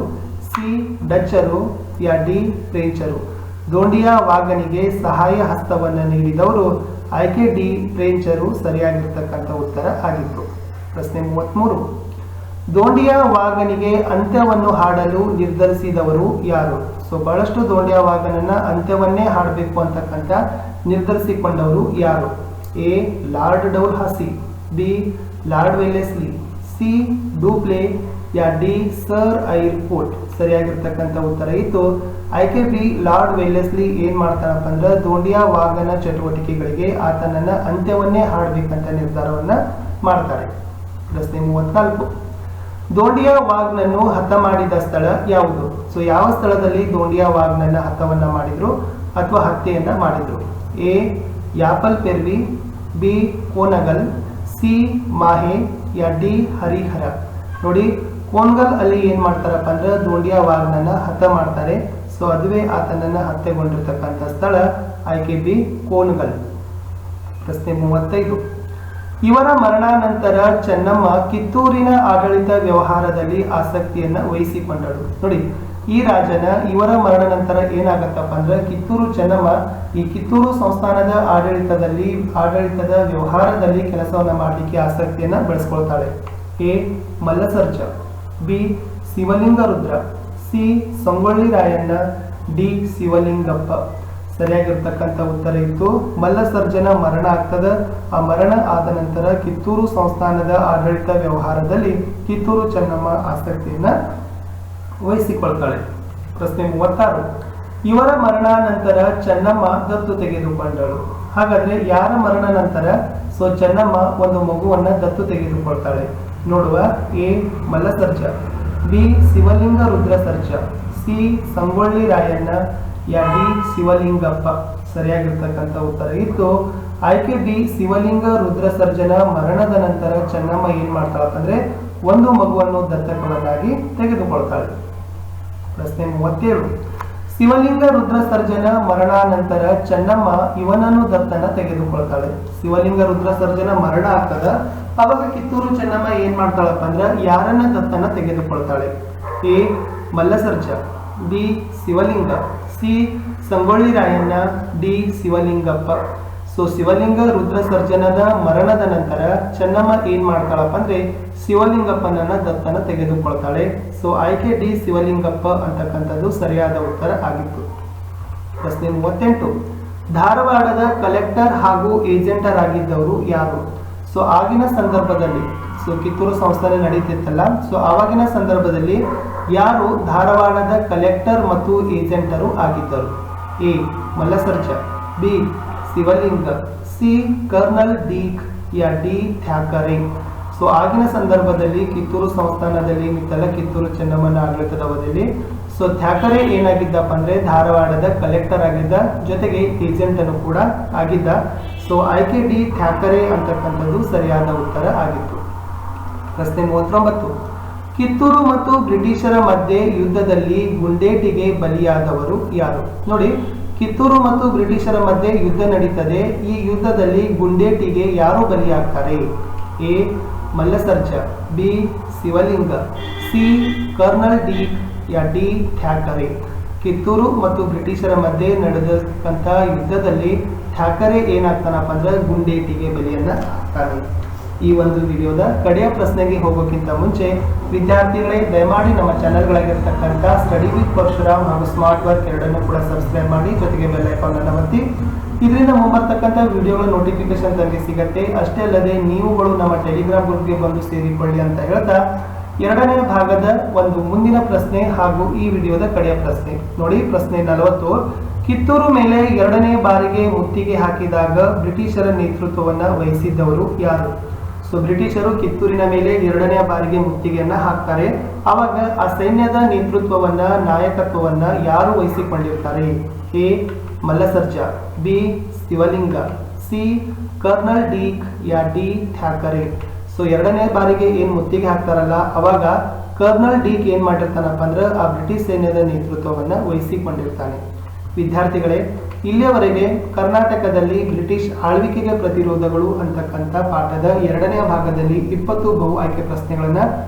ಸಿ. ಡಚ್ಚರು. ಯಾ ಡಿ ಫ್ರೆಂಚರು. ದೋಂಡಿಯಾ ವಾಘನಿಗೆ ಸಹಾಯ ಹಸ್ತವನ್ನ ನೀಡಿದವರು ಆಯ್ಕೆ ಡಿ. ಫ್ರೆಂಚರು ಸರಿಯಾಗಿರ್ತಕ್ಕಂಥ ಉತ್ತರ ಆಗಿತ್ತು. ಪ್ರಶ್ನೆ 33. ದೋಂಡಿಯಾ ವಾಘನಿಗೆ ಅಂತ್ಯವನ್ನು ಹಾಡಲು ನಿರ್ಧರಿಸಿದವರು ಯಾರು? ಸೊ ಬಹಳಷ್ಟು ದೋಂಡ್ಯವಾಗನನ್ನ ಅಂತ್ಯವನ್ನೇ ಹಾಡಬೇಕು ಅಂತಕ್ಕಂಥ ನಿರ್ಧರಿಸಿಕೊಂಡವರು ಯಾರು? A Lord Dalhousie, B Lord Wellesley, C Dupleix, ಯಾ ಡಿ ಸರ್ ಐರ್ ಕೋಟ್. ಸರಿಯಾಗಿರ್ತಕ್ಕಂಥ ಉತ್ತರ ಇತ್ತು ಆಯ್ಕೆ ಬಿ ಲಾರ್ಡ್ ವೆಲ್ಲೆಸ್ಲಿ. ಏನ್ ಮಾಡ್ತಾರಪ್ಪ ಅಂದ್ರೆ ದೋಂಡಿಯಾವಾಗನ ಚಟುವಟಿಕೆಗಳಿಗೆ ಆತನನ್ನ ಅಂತ್ಯವನ್ನೇ ಹಾಡಬೇಕಂತ ನಿರ್ಧಾರವನ್ನ ಮಾಡ್ತಾರೆ. ಪ್ರಶ್ನೆ 34, ದೋಂಡಿಯಾವಾಗ್ನನ್ನು ಹತ ಮಾಡಿದ ಸ್ಥಳ ಯಾವುದು? ಸೊ ಯಾವ ಸ್ಥಳದಲ್ಲಿ ದೋಂಡಿಯಾವಾಗ್ನನ್ನ ಹತವನ್ನ ಮಾಡಿದ್ರು ಅಥವಾ ಹತ್ಯೆಯನ್ನ ಮಾಡಿದ್ರು? A Yapalaparvi, B Konagal, C Mahe, ಯಾ ಡಿ ಹರಿಹರ. ನೋಡಿ ಕೋನ್ಗಲ್ ಅಲ್ಲಿ ಏನ್ ಮಾಡ್ತಾರಪ್ಪ ಅಂದ್ರೆ ದೋಂಡಿಯಾವಾಗ್ನನ್ನ ಹತ ಮಾಡ್ತಾರೆ. ಸೊ ಅದುವೇ ಆತನನ್ನ ಹತ್ಯೆಗೊಂಡಿರ್ತಕ್ಕಂಥ ಸ್ಥಳ ಆಯ್ಕೆ ಬಿ ಕೋನ್ಗಲ್. ಪ್ರಶ್ನೆ 35, ಇವರ ಮರಣಾನಂತರ ಚೆನ್ನಮ್ಮ ಕಿತ್ತೂರಿನ ಆಡಳಿತ ವ್ಯವಹಾರದಲ್ಲಿ ಆಸಕ್ತಿಯನ್ನ ವಹಿಸಿಕೊಂಡಳು. ನೋಡಿ ಈ ರಾಜನ ಇವರ ಮರಣ ನಂತರ ಏನಾಗತ್ತಪ್ಪ ಅಂದ್ರೆ ಕಿತ್ತೂರು ಚೆನ್ನಮ್ಮ ಈ ಕಿತ್ತೂರು ಸಂಸ್ಥಾನದ ಆಡಳಿತದ ವ್ಯವಹಾರದಲ್ಲಿ ಕೆಲಸವನ್ನ ಮಾಡಲಿಕ್ಕೆ ಆಸಕ್ತಿಯನ್ನ ಬೆಳೆಸ್ಕೊಳ್ತಾಳೆ. A Mallasarja, B Shivalinga Rudra, C Sangolli Rayanna, D Shivalingappa. ಸರಿಯಾಗಿರ್ತಕ್ಕಂಥ ಉತ್ತರ ಇತ್ತು ಮಲ್ಲಸರ್ಜನ ಮರಣ ಆಗ್ತದ. ಆ ಮರಣ ಆದ ನಂತರ ಕಿತ್ತೂರು ಸಂಸ್ಥಾನದ ಆಡಳಿತ ವ್ಯವಹಾರದಲ್ಲಿ ಕಿತ್ತೂರು ಚೆನ್ನಮ್ಮ ಆಸಕ್ತಿಯನ್ನ ವಹಿಸಿಕೊಳ್ತಾಳೆ. ಪ್ರಶ್ನೆ 36, ಇವರ ಮರಣಾನಂತರ ಚೆನ್ನಮ್ಮ ದತ್ತು ತೆಗೆದುಕೊಂಡಳು. ಹಾಗಾದ್ರೆ ಯಾರ ಮರಣ ನಂತರ ಸೊ ಚೆನ್ನಮ್ಮ ಒಂದು ಮಗುವನ್ನ ದತ್ತು ತೆಗೆದುಕೊಳ್ತಾಳೆ? ನೋಡುವ. A Mallasarja, B Shivalinga Rudra Sarja, C Sangolli Rayanna, ಯಾ ಡಿ ಶಿವಲಿಂಗಪ್ಪ. ಸರಿಯಾಗಿರ್ತಕ್ಕಂಥ ಉತ್ತರ ಇತ್ತು ಆಯ್ಕೆ ಬಿ ಶಿವಲಿಂಗ ರುದ್ರ ಸರ್ಜನ ಮರಣದ ನಂತರ ಚೆನ್ನಮ್ಮ ಏನ್ ಮಾಡ್ತಾಳಪ್ಪ ಅಂದ್ರೆ ಒಂದು ಮಗುವನ್ನು ದತ್ತಕವನ್ನಾಗಿ ತೆಗೆದುಕೊಳ್ತಾಳೆ. ಪ್ರಶ್ನೆ 37, ಶಿವಲಿಂಗ ರುದ್ರ ಸರ್ಜನ ಮರಣಾನಂತರ ಚೆನ್ನಮ್ಮ ಇವನನ್ನು ದತ್ತನ ತೆಗೆದುಕೊಳ್ತಾಳೆ. ಶಿವಲಿಂಗ ರುದ್ರ ಸರ್ಜನ ಮರಣ ಆಗ್ತದ. ಅವಾಗ ಕಿತ್ತೂರು ಚೆನ್ನಮ್ಮ ಏನ್ ಮಾಡ್ತಾಳಪ್ಪ ಅಂದ್ರೆ ಯಾರನ್ನ ದತ್ತನ ತೆಗೆದುಕೊಳ್ತಾಳೆ? A Mallasarja, B Shivalinga, C Sangolli Rayanna, D Shivalingappa. So Shivalinga Rudra ಸರ್ಜನದ ಮರಣದ ನಂತರ ಚೆನ್ನಮ್ಮ ಏನ್ ಮಾಡ್ತಾಳಪ್ಪ ಅಂದ್ರೆ ಶಿವಲಿಂಗಪ್ಪನನ್ನ ದತ್ತನ ತೆಗೆದುಕೊಳ್ತಾಳೆ. ಸೊ ಆಯ್ಕೆ ಡಿ ಶಿವಲಿಂಗಪ್ಪ ಅಂತಕ್ಕಂಥದ್ದು ಸರಿಯಾದ ಉತ್ತರ ಆಗಿತ್ತು. ಪ್ರಶ್ನೆ 38, ಧಾರವಾಡದ ಕಲೆಕ್ಟರ್ ಹಾಗೂ ಏಜೆಂಟರ್ ಆಗಿದ್ದವರು ಯಾರು? ಸೊ ಆಗಿನ ಸಂದರ್ಭದಲ್ಲಿ ಸೊ ಕಿತ್ತೂರು ಸಂಸ್ಥಾನ ನಡೀತಿತ್ತಲ್ಲ, ಸೊ ಆವಾಗಿನ ಸಂದರ್ಭದಲ್ಲಿ ಯಾರು ಧಾರವಾಡದ ಕಲೆಕ್ಟರ್ ಮತ್ತು ಏಜೆಂಟರು ಆಗಿದ್ದರು? A Mallasarja, B Shivalinga, C Colonel Deek, ಯಾ ಡಿ ಥ್ಯಾಕರೆ. ಸೊ ಆಗಿನ ಸಂದರ್ಭದಲ್ಲಿ ಕಿತ್ತೂರು ಸಂಸ್ಥಾನದಲ್ಲಿ ಇತ್ತಲ್ಲ ಕಿತ್ತೂರು ಚೆನ್ನಮ್ಮನ ಆಡಳಿತದ ಅವಧಿಯಲ್ಲಿ ಸೊ ಥ್ಯಾಕರೆ ಏನಾಗಿದ್ದಪ್ಪ ಅಂದ್ರೆ ಧಾರವಾಡದ ಕಲೆಕ್ಟರ್ ಆಗಿದ್ದ, ಜೊತೆಗೆ ಏಜೆಂಟ್ ಅನ್ನು ಕೂಡ ಆಗಿದ್ದ. ಸೊ ಆಯ್ಕೆ ಡಿ ಥ್ಯಾಕರೆ ಅಂತಕ್ಕಂಥದ್ದು ಸರಿಯಾದ ಉತ್ತರ ಆಗಿತ್ತು. ಪ್ರಶ್ನೆ 39, ಕಿತ್ತೂರು ಮತ್ತು ಬ್ರಿಟಿಷರ ಮಧ್ಯೆ ಯುದ್ಧದಲ್ಲಿ ಗುಂಡೇಟಿಗೆ ಬಲಿಯಾದವರು ಯಾರು? ನೋಡಿ ಕಿತ್ತೂರು ಮತ್ತು ಬ್ರಿಟಿಷರ ಮಧ್ಯೆ ಯುದ್ಧ ನಡೀತದೆ. ಈ ಯುದ್ಧದಲ್ಲಿ ಗುಂಡೇಟಿಗೆ ಯಾರು ಬಲಿಯಾಗ್ತಾರೆ? A Mallasarja, B Shivalinga, C Colonel Deek, ಯಾ ಡಿ ಥ್ಯಾಕರೆ. ಕಿತ್ತೂರು ಮತ್ತು ಬ್ರಿಟಿಷರ ಮಧ್ಯೆ ನಡೆದಂತ ಯುದ್ಧದಲ್ಲಿ ಥ್ಯಾಕರೆ ಏನಾಗ್ತಾನಪ್ಪ ಅಂದ್ರೆ ಗುಂಡೇಟಿಗೆ ಬಲಿಯನ್ನ ಆಗ್ತಾನೆ. ಈ ಒಂದು ವಿಡಿಯೋದ ಕಡೆಯ ಪ್ರಶ್ನೆಗೆ ಹೋಗೋಕ್ಕಿಂತ ಮುಂಚೆ ವಿದ್ಯಾರ್ಥಿಗಳೇ ದಯಮಾಡಿ ನಮ್ಮ ಚಾನೆಲ್ಗಳಾಗಿರ್ತಕ್ಕಂಥ ಸ್ಟಡಿ ವಿತ್ ಪರಶುರಾಮ್ ಹಾಗೂ ಸ್ಮಾರ್ಟ್ ವರ್ಕ್ ಎರಡನ್ನೂ ಕೂಡ ಸಬ್ಸ್ಕ್ರೈಬ್ ಮಾಡಿ, ಜೊತೆಗೆ ಬೆಲ್ ಐಕಾನ್ ಅನ್ನು ಒತ್ತಿ. ಇದರಿಂದ ಮುಂಬರ್ತಕ್ಕಂಥ ವಿಡಿಯೋಗಳ ನೋಟಿಫಿಕೇಶನ್ ತಮಗೆ ಸಿಗತ್ತೆ. ಅಷ್ಟೇ ಅಲ್ಲದೆ ನೀವುಗಳು ನಮ್ಮ ಟೆಲಿಗ್ರಾಮ್ ಗ್ರೂಪ್ಗೆ ಬಂದು ಸೇರಿಕೊಳ್ಳಿ ಅಂತ ಹೇಳ್ತಾ ಎರಡನೇ ಭಾಗದ ಒಂದು ಮುಂದಿನ ಪ್ರಶ್ನೆ ಹಾಗೂ ಈ ವಿಡಿಯೋದ ಕಡೆಯ ಪ್ರಶ್ನೆ ನೋಡಿ. ಪ್ರಶ್ನೆ 40, ಕಿತ್ತೂರು ಮೇಲೆ ಎರಡನೇ ಬಾರಿಗೆ ಮುತ್ತಿಗೆ ಹಾಕಿದಾಗ ಬ್ರಿಟಿಷರ ನೇತೃತ್ವವನ್ನ ವಹಿಸಿದ್ದವರು ಯಾರು? ಸೊ ಬ್ರಿಟಿಷರು ಕಿತ್ತೂರಿನ ಮೇಲೆ ಎರಡನೇ ಬಾರಿಗೆ ಮುತ್ತಿಗೆಯನ್ನ ಹಾಕ್ತಾರೆ. ಆವಾಗ ಆ ಸೈನ್ಯದ ನೇತೃತ್ವವನ್ನ ನಾಯಕತ್ವವನ್ನ ಯಾರು ವಹಿಸಿಕೊಂಡಿರ್ತಾರೆ? A Mallasarja, B Shivalinga, C Colonel Deek, ಯಾ ಡಿ ಥ್ಯಾಕರೆ. ಸೊ ಎರಡನೇ ಬಾರಿಗೆ ಏನ್ ಮುತ್ತಿಗೆ ಹಾಕ್ತಾರಲ್ಲ ಅವಾಗ ಕರ್ನಲ್ ಡೀಕ್ ಏನ್ ಮಾಡಿರ್ತಾನಪ್ಪ ಅಂದ್ರೆ ಆ ಬ್ರಿಟಿಷ್ ಸೈನ್ಯದ ನೇತೃತ್ವವನ್ನ ವಹಿಸಿಕೊಂಡಿರ್ತಾನೆ. ವಿದ್ಯಾರ್ಥಿಗಳೇ, ಇಲ್ಲಿಯವರೆಗೆ ಕರ್ನಾಟಕದಲ್ಲಿ ಬ್ರಿಟಿಷ್ ಆಳ್ವಿಕೆಗೆ ಪ್ರತಿರೋಧಗಳು ಅಂತಕ್ಕಂಥ ಪಾಠದ ಎರಡನೇ ಭಾಗದಲ್ಲಿ 20 ಬಹು ಆಯ್ಕೆ ಪ್ರಶ್ನೆಗಳನ್ನ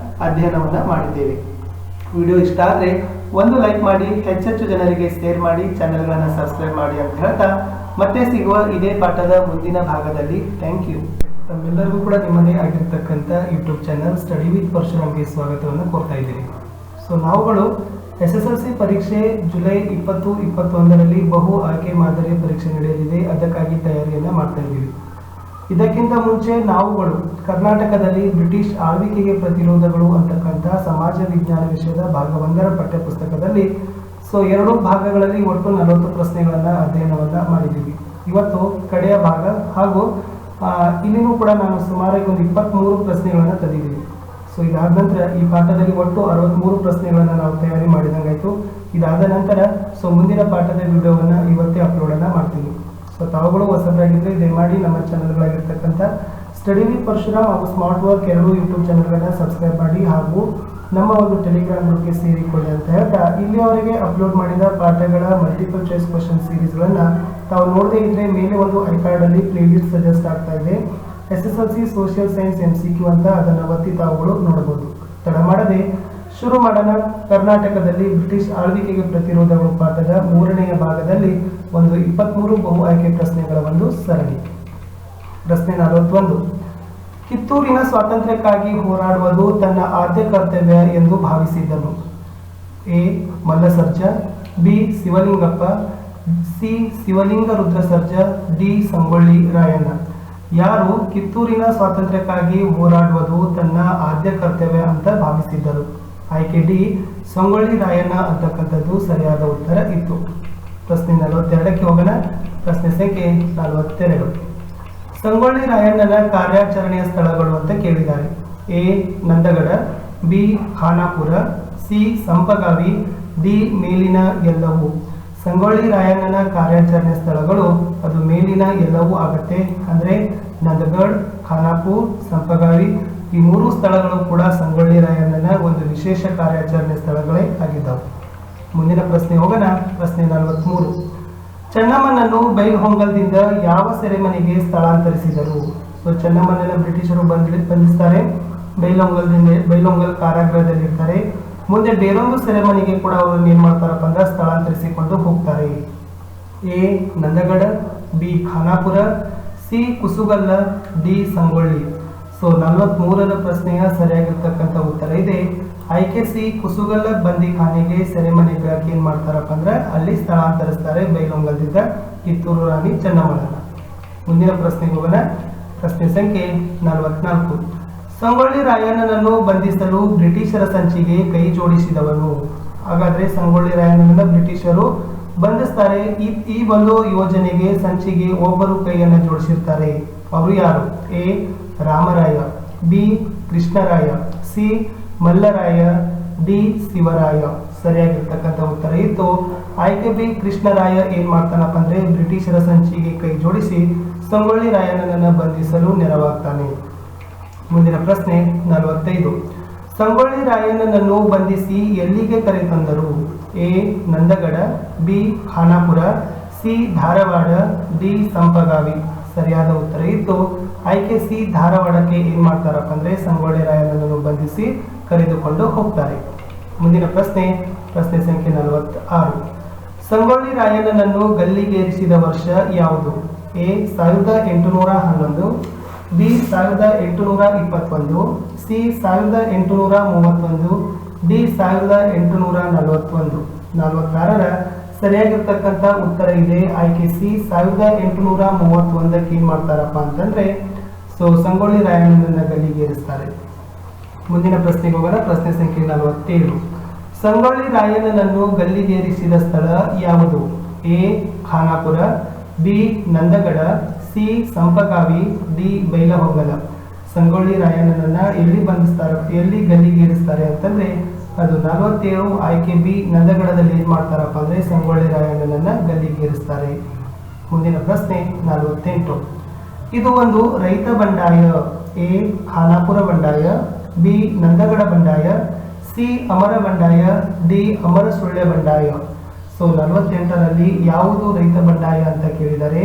ಅಧ್ಯಯನವನ್ನ ಮಾಡಿದ್ದೇವೆ. ವಿಡಿಯೋ ಇಷ್ಟ ಆದ್ರೆ ಒಂದು ಲೈಕ್ ಮಾಡಿ, ಹೆಚ್ಚೆಚ್ಚು ಜನರಿಗೆ ಶೇರ್ ಮಾಡಿ, ಚಾನೆಲ್ಗಳನ್ನ ಸಬ್ಸ್ಕ್ರೈಬ್ ಮಾಡಿ ಅಂತ ಹೇಳ್ತಾ ಮತ್ತೆ ಸಿಗುವ ಇದೇ ಪಾಠದ ಮುಂದಿನ ಭಾಗದಲ್ಲಿ. Thank you. ತಮ್ಮೆಲ್ಲರಿಗೂ ಕೂಡ ನಿಮ್ಮದೇ ಆಗಿರ್ತಕ್ಕಂಥ ಯೂಟ್ಯೂಬ್ ಚಾನಲ್ ಸ್ಟಡಿ ವಿತ್ ಪರಶುರಾಮ್ಗೆ ಸ್ವಾಗತವನ್ನು ಕೋರ್ತಾ ಇದ್ದೀವಿ. ಸೊ ನಾವುಗಳು SSLC ಪರೀಕ್ಷೆ ಜುಲೈ 2021ರಲ್ಲಿ ಬಹು ಆಯ್ಕೆ ಮಾದರಿ ಪರೀಕ್ಷೆ ನಡೆಯಲಿದೆ. ಅದಕ್ಕಾಗಿ ತಯಾರಿಯನ್ನು ಮಾಡ್ತಾ ಇದ್ದೀವಿ. ಇದಕ್ಕಿಂತ ಮುಂಚೆ ನಾವುಗಳು ಕರ್ನಾಟಕದಲ್ಲಿ ಬ್ರಿಟಿಷ್ ಆಳ್ವಿಕೆಗೆ ಪ್ರತಿರೋಧಗಳು ಅಂತಕ್ಕಂಥ ಸಮಾಜ ವಿಜ್ಞಾನ ವಿಷಯದ ಭಾಗ 1ರ ಪಠ್ಯಪುಸ್ತಕದಲ್ಲಿ ಎರಡು ಭಾಗಗಳಲ್ಲಿ ಒಟ್ಟು 40 ಪ್ರಶ್ನೆಗಳನ್ನು ಅಧ್ಯಯನವನ್ನು ಮಾಡಿದ್ದೀವಿ. ಇವತ್ತು ಕಡೆಯ ಭಾಗ ಹಾಗೂ ಇಲ್ಲಿನೂ ಕೂಡ ನಾನು ಸುಮಾರು ಒಂದು 23 ಪ್ರಶ್ನೆಗಳನ್ನು ತಂದಿದ್ದೀವಿ. ಇದಾದ ನಂತರ ಈ ಪಾಠದಲ್ಲಿ ಒಟ್ಟು 63 ಪ್ರಶ್ನೆಗಳನ್ನು ನಾವು ತಯಾರಿ ಮಾಡಿದಂಗಾಯ್ತು. ಇದಾದ ನಂತರ ಮುಂದಿನ ಪಾಠದ ವಿಡಿಯೋವನ್ನು ಇವತ್ತೇ ಅಪ್ಲೋಡನ್ನು ಮಾಡ್ತೀವಿ. ತಾವುಗಳು ಹೊಸಬರಾಗಿದ್ದರೆ ದಯಮಾಡಿ ನಮ್ಮ ಚಾನಲ್ಗಳಾಗಿರ್ತಕ್ಕಂಥ ಸ್ಟಡಿ ವಿತ್ ಪರಶುರಾಮ್ ಹಾಗೂ ಸ್ಮಾರ್ಟ್ ವರ್ಕ್ ಎರಡೂ ಯೂಟ್ಯೂಬ್ ಚಾನಲ್ಗಳನ್ನ ಸಬ್ಸ್ಕ್ರೈಬ್ ಮಾಡಿ ಹಾಗೂ ನಮ್ಮ ಒಂದು ಟೆಲಿಗ್ರಾಮ್ ಗ್ರೂಪ್ಗೆ ಸೇರಿಕೊಳ್ಳಿ ಅಂತ ಹೇಳ್ತಾ, ಇಲ್ಲಿಯವರೆಗೆ ಅಪ್ಲೋಡ್ ಮಾಡಿದ ಪಾಠಗಳ ಮಲ್ಟಿಪಲ್ ಚಾಯ್ಸ್ ಕ್ವಶನ್ ಸೀರೀಸ್ಗಳನ್ನು ತಾವು ನೋಡದೇ ಇದ್ರೆ ಮೇಲೆ ಒಂದು ಐಕಾರ್ಡಲ್ಲಿ ಪ್ಲೇಲಿಸ್ಟ್ ಸಜೆಸ್ಟ್ ಆಗ್ತಾ ಇದೆ. SSLC ಸೋಷಿಯಲ್ ಸೈನ್ಸ್ MCQ ಅಂತ, ಅದನ್ನು ಒತ್ತಿ ತಾವುಗಳು ನೋಡಬಹುದು. ತಡ ಮಾಡದೆ ಶುರು ಮಾಡೋಣ. ಕರ್ನಾಟಕದಲ್ಲಿ ಬ್ರಿಟಿಷ್ ಆಳ್ವಿಕೆಗೆ ಪ್ರತಿರೋಧಗಳು ಪಾಠದ 3ನೆಯ ಭಾಗದಲ್ಲಿ ಒಂದು 23 ಬಹು ಆಯ್ಕೆ ಪ್ರಶ್ನೆಗಳ ಒಂದು ಸರಣಿ. ಪ್ರಶ್ನೆ 41. ಕಿತ್ತೂರಿನ ಸ್ವಾತಂತ್ರ್ಯಕ್ಕಾಗಿ ಹೋರಾಡುವುದು ತನ್ನ ಆದ್ಯ ಕರ್ತವ್ಯ ಎಂದು ಭಾವಿಸಿದ್ದನು. A. ಮಲ್ಲಸರ್ಜ, B. Shivalingappa, C. Shivalinga ರುದ್ರಸರ್ಜ, D. Sangolli Rayanna. ಯಾರು ಕಿತ್ತೂರಿನ ಸ್ವಾತಂತ್ರ್ಯಕ್ಕಾಗಿ ಹೋರಾಡುವುದು ತನ್ನ ಆದ್ಯ ಕರ್ತವ್ಯ ಅಂತ ಭಾವಿಸಿದ್ದರು? ಆಯ್ಕೆ ಡಿ, ಸಂಗೊಳ್ಳಿ ರಾಯಣ್ಣ ಅಂತಕ್ಕಂಥದ್ದು ಸರಿಯಾದ ಉತ್ತರ ಇತ್ತು. ಪ್ರಶ್ನೆ 42ಕ್ಕೆ ಹೋಗೋಣ. ಪ್ರಶ್ನೆ ಸಂಖ್ಯೆ 42. ಸಂಗೊಳ್ಳಿ ರಾಯಣ್ಣನ ಕಾರ್ಯಾಚರಣೆಯ ಸ್ಥಳಗಳು ಅಂತ ಕೇಳಿದ್ದಾರೆ. A. Nandagad, B. Khanapur, C. Sampagavi, D. ಮೇಲಿನ ಎಲ್ಲವೂ. ಸಂಗೊಳ್ಳಿ ರಾಯಣ್ಣನ ಕಾರ್ಯಾಚರಣೆ ಸ್ಥಳಗಳು ಅದು ಮೇಲಿನ ಎಲ್ಲವೂ ಆಗುತ್ತೆ. ಅಂದರೆ ನಂದಗಢ, ಖಾನಾಪುರ್, ಸಂಪಗಾವಿ ಈ 3 ಸ್ಥಳಗಳು ಕೂಡ ಸಂಗೊಳ್ಳಿ ರಾಯಣ್ಣನ ಒಂದು ವಿಶೇಷ ಕಾರ್ಯಾಚರಣೆ ಸ್ಥಳಗಳೇ ಆಗಿದ್ದವು. ಮುಂದಿನ ಪ್ರಶ್ನೆ ಹೋಗೋಣ. ಪ್ರಶ್ನೆ 43. ಚೆನ್ನಮ್ಮನನ್ನು ಬೈಲ್ಹೊಂಗಲದಿಂದ ಯಾವ ಸೆರೆಮನೆಗೆ ಸ್ಥಳಾಂತರಿಸಿದರು? ಚೆನ್ನಮ್ಮನನ್ನ ಬ್ರಿಟಿಷರು ಬಂಧಿಸ್ತಾರೆ, ಬೈಲ್ಹೊಂಗಲ್ ಕಾರಾಗೃಹದಲ್ಲಿ ಇರ್ತಾರೆ. ಮುಂದೆ ಬೇರೊಂದು ಸೆರೆಮನೆಗೆ ಕೂಡ ಅವರು ಏನ್ ಮಾಡ್ತಾರಪ್ಪ ಅಂದ್ರೆ ಸ್ಥಳಾಂತರಿಸಿಕೊಂಡು ಹೋಗ್ತಾರೆ. A. Nandagad, B. Khanapur, C. ಕುಸುಗಲ್ಲ, D. Sangolli. 43ರ ಪ್ರಶ್ನೆಯ ಸರಿಯಾಗಿರ್ತಕ್ಕಂಥ ಉತ್ತರ ಇದೆ ಆಯ್ಕೆ ಸಿ, ಕುಸುಗಲ್ಲ ಬಂದಿಖಾನೆಗೆ ಸೆರೆಮನೆಗಾಗಿ ಏನ್ ಮಾಡ್ತಾರಪ್ಪ ಅಂದ್ರೆ ಅಲ್ಲಿ ಸ್ಥಳಾಂತರಿಸ್ತಾರೆ ಬೈಲೊಂಗಲದಿಂದ ಕಿತ್ತೂರು ರಾಣಿ ಚೆನ್ನಮ್ಮನನ್ನ. ಮುಂದಿನ ಪ್ರಶ್ನೆಗೆ ಹೋಗೋಣ. ಪ್ರಶ್ನೆ ಸಂಖ್ಯೆ 44. ಸಂಗೊಳ್ಳಿ ರಾಯಣ್ಣನನ್ನು ಬಂಧಿಸಲು ಬ್ರಿಟಿಷರ ಸಂಚಿಗೆ ಕೈ ಜೋಡಿಸಿದವನು? ಹಾಗಾದ್ರೆ ಸಂಗೊಳ್ಳಿ ರಾಯಣ್ಣನನ್ನ ಬ್ರಿಟಿಷರು ಬಂಧಿಸ್ತಾರೆ. ಈ ಒಂದು ಯೋಜನೆಗೆ ಸಂಚಿಗೆ ಒಬ್ಬರು ಕೈಯನ್ನು ಜೋಡಿಸಿರ್ತಾರೆ. ಅವರು ಯಾರು? A. Ramaraya, B. Krishnaraya, C. Mallaraya, D. Shivaraya. ಸರಿಯಾಗಿರ್ತಕ್ಕಂಥ ಉತ್ತರ ಇತ್ತು ಆಯ್ಕೆ ಬಿ, ಕೃಷ್ಣರಾಯ ಏನ್ ಮಾಡ್ತಾನಪ್ಪ ಅಂದ್ರೆ ಬ್ರಿಟಿಷರ ಸಂಚಿಗೆ ಕೈ ಜೋಡಿಸಿ ಸಂಗೊಳ್ಳಿ ರಾಯಣ್ಣನನ್ನ ಬಂಧಿಸಲು ನೆರವಾಗ್ತಾನೆ. ಮುಂದಿನ ಪ್ರಶ್ನೆ 45. ಸಂಗೊಳ್ಳಿ ರಾಯಣ್ಣನನ್ನು ಬಂಧಿಸಿ ಎಲ್ಲಿಗೆ ಕರೆತಂದರು? A. Nandagad, B. Khanapur, C. Dharwad, D. Sampagavi. ಸರಿಯಾದ ಉತ್ತರ ಇತ್ತು ಆಯ್ಕೆ ಸಿ, ಧಾರವಾಡಕ್ಕೆ ಏನ್ ಮಾಡ್ತಾರಪ್ಪ ಅಂದ್ರೆ ಸಂಗೊಳ್ಳಿ ರಾಯಣ್ಣನನ್ನು ಬಂಧಿಸಿ ಕರೆದುಕೊಂಡು ಹೋಗ್ತಾರೆ. ಮುಂದಿನ ಪ್ರಶ್ನೆ ಸಂಖ್ಯೆ 46. ಸಂಗೊಳ್ಳಿ ರಾಯಣ್ಣನನ್ನು ಗಲ್ಲಿಗೇರಿಸಿದ ವರ್ಷ ಯಾವುದು? A. 1811, B. 1821, C. 1831, D. 1841. 46ರ ಸರಿಯಾಗಿರ್ತಕ್ಕಂಥ ಉತ್ತರ ಇದೆ ಆಯ್ಕೆ ಸಿ, 1831ಕ್ಕೆ ಏನ್ ಮಾಡ್ತಾರಪ್ಪ ಅಂತಂದ್ರೆ ಸಂಗೊಳ್ಳಿ ರಾಯಣ್ಣನನ್ನ ಗಲ್ಲಿಗೇರಿಸ್ತಾರೆ. ಮುಂದಿನ ಪ್ರಶ್ನೆಗೆ ಹೋಗೋಣ. ಪ್ರಶ್ನೆ ಸಂಖ್ಯೆ 47. ಸಂಗೊಳ್ಳಿ ರಾಯಣ್ಣನನ್ನು ಗಲ್ಲಿಗೇರಿಸಿದ ಸ್ಥಳ ಯಾವುದು? A. Khanapur, B. Nandagad, C. Sampagavi, D. Bailhongal. Sangolli ರಾಯಣ್ಣನನ್ನ ಎಲ್ಲಿ ಗಲ್ಲಿಗೇರಿಸ್ತಾರೆ ಅಂತಂದ್ರೆ ಅದು 47 ಆಯ್ಕೆ ಬಿ, ನಂದಗಡದಲ್ಲಿ ಏನ್ ಮಾಡ್ತಾರಪ್ಪ ಅಂದ್ರೆ ಸಂಗೊಳ್ಳಿ ರಾಯಣ್ಣನನ್ನ ಗಲ್ಲಿಗೇರಿಸ್ತಾರೆ. ಮುಂದಿನ ಪ್ರಶ್ನೆ 48. ಇದು ಒಂದು ರೈತ ಬಂಡಾಯ. A. ಖಾನಾಪುರ ಬಂಡಾಯ, B. ನಂದಗಡ ಬಂಡಾಯ, C. ಅಮರ ಬಂಡಾಯ, D. ಅಮರ ಸುಳ್ಯ ಬಂಡಾಯ. 48ರಲ್ಲಿ ಯಾವುದು ರೈತ ಬಂಡಾಯ ಅಂತ ಕೇಳಿದರೆ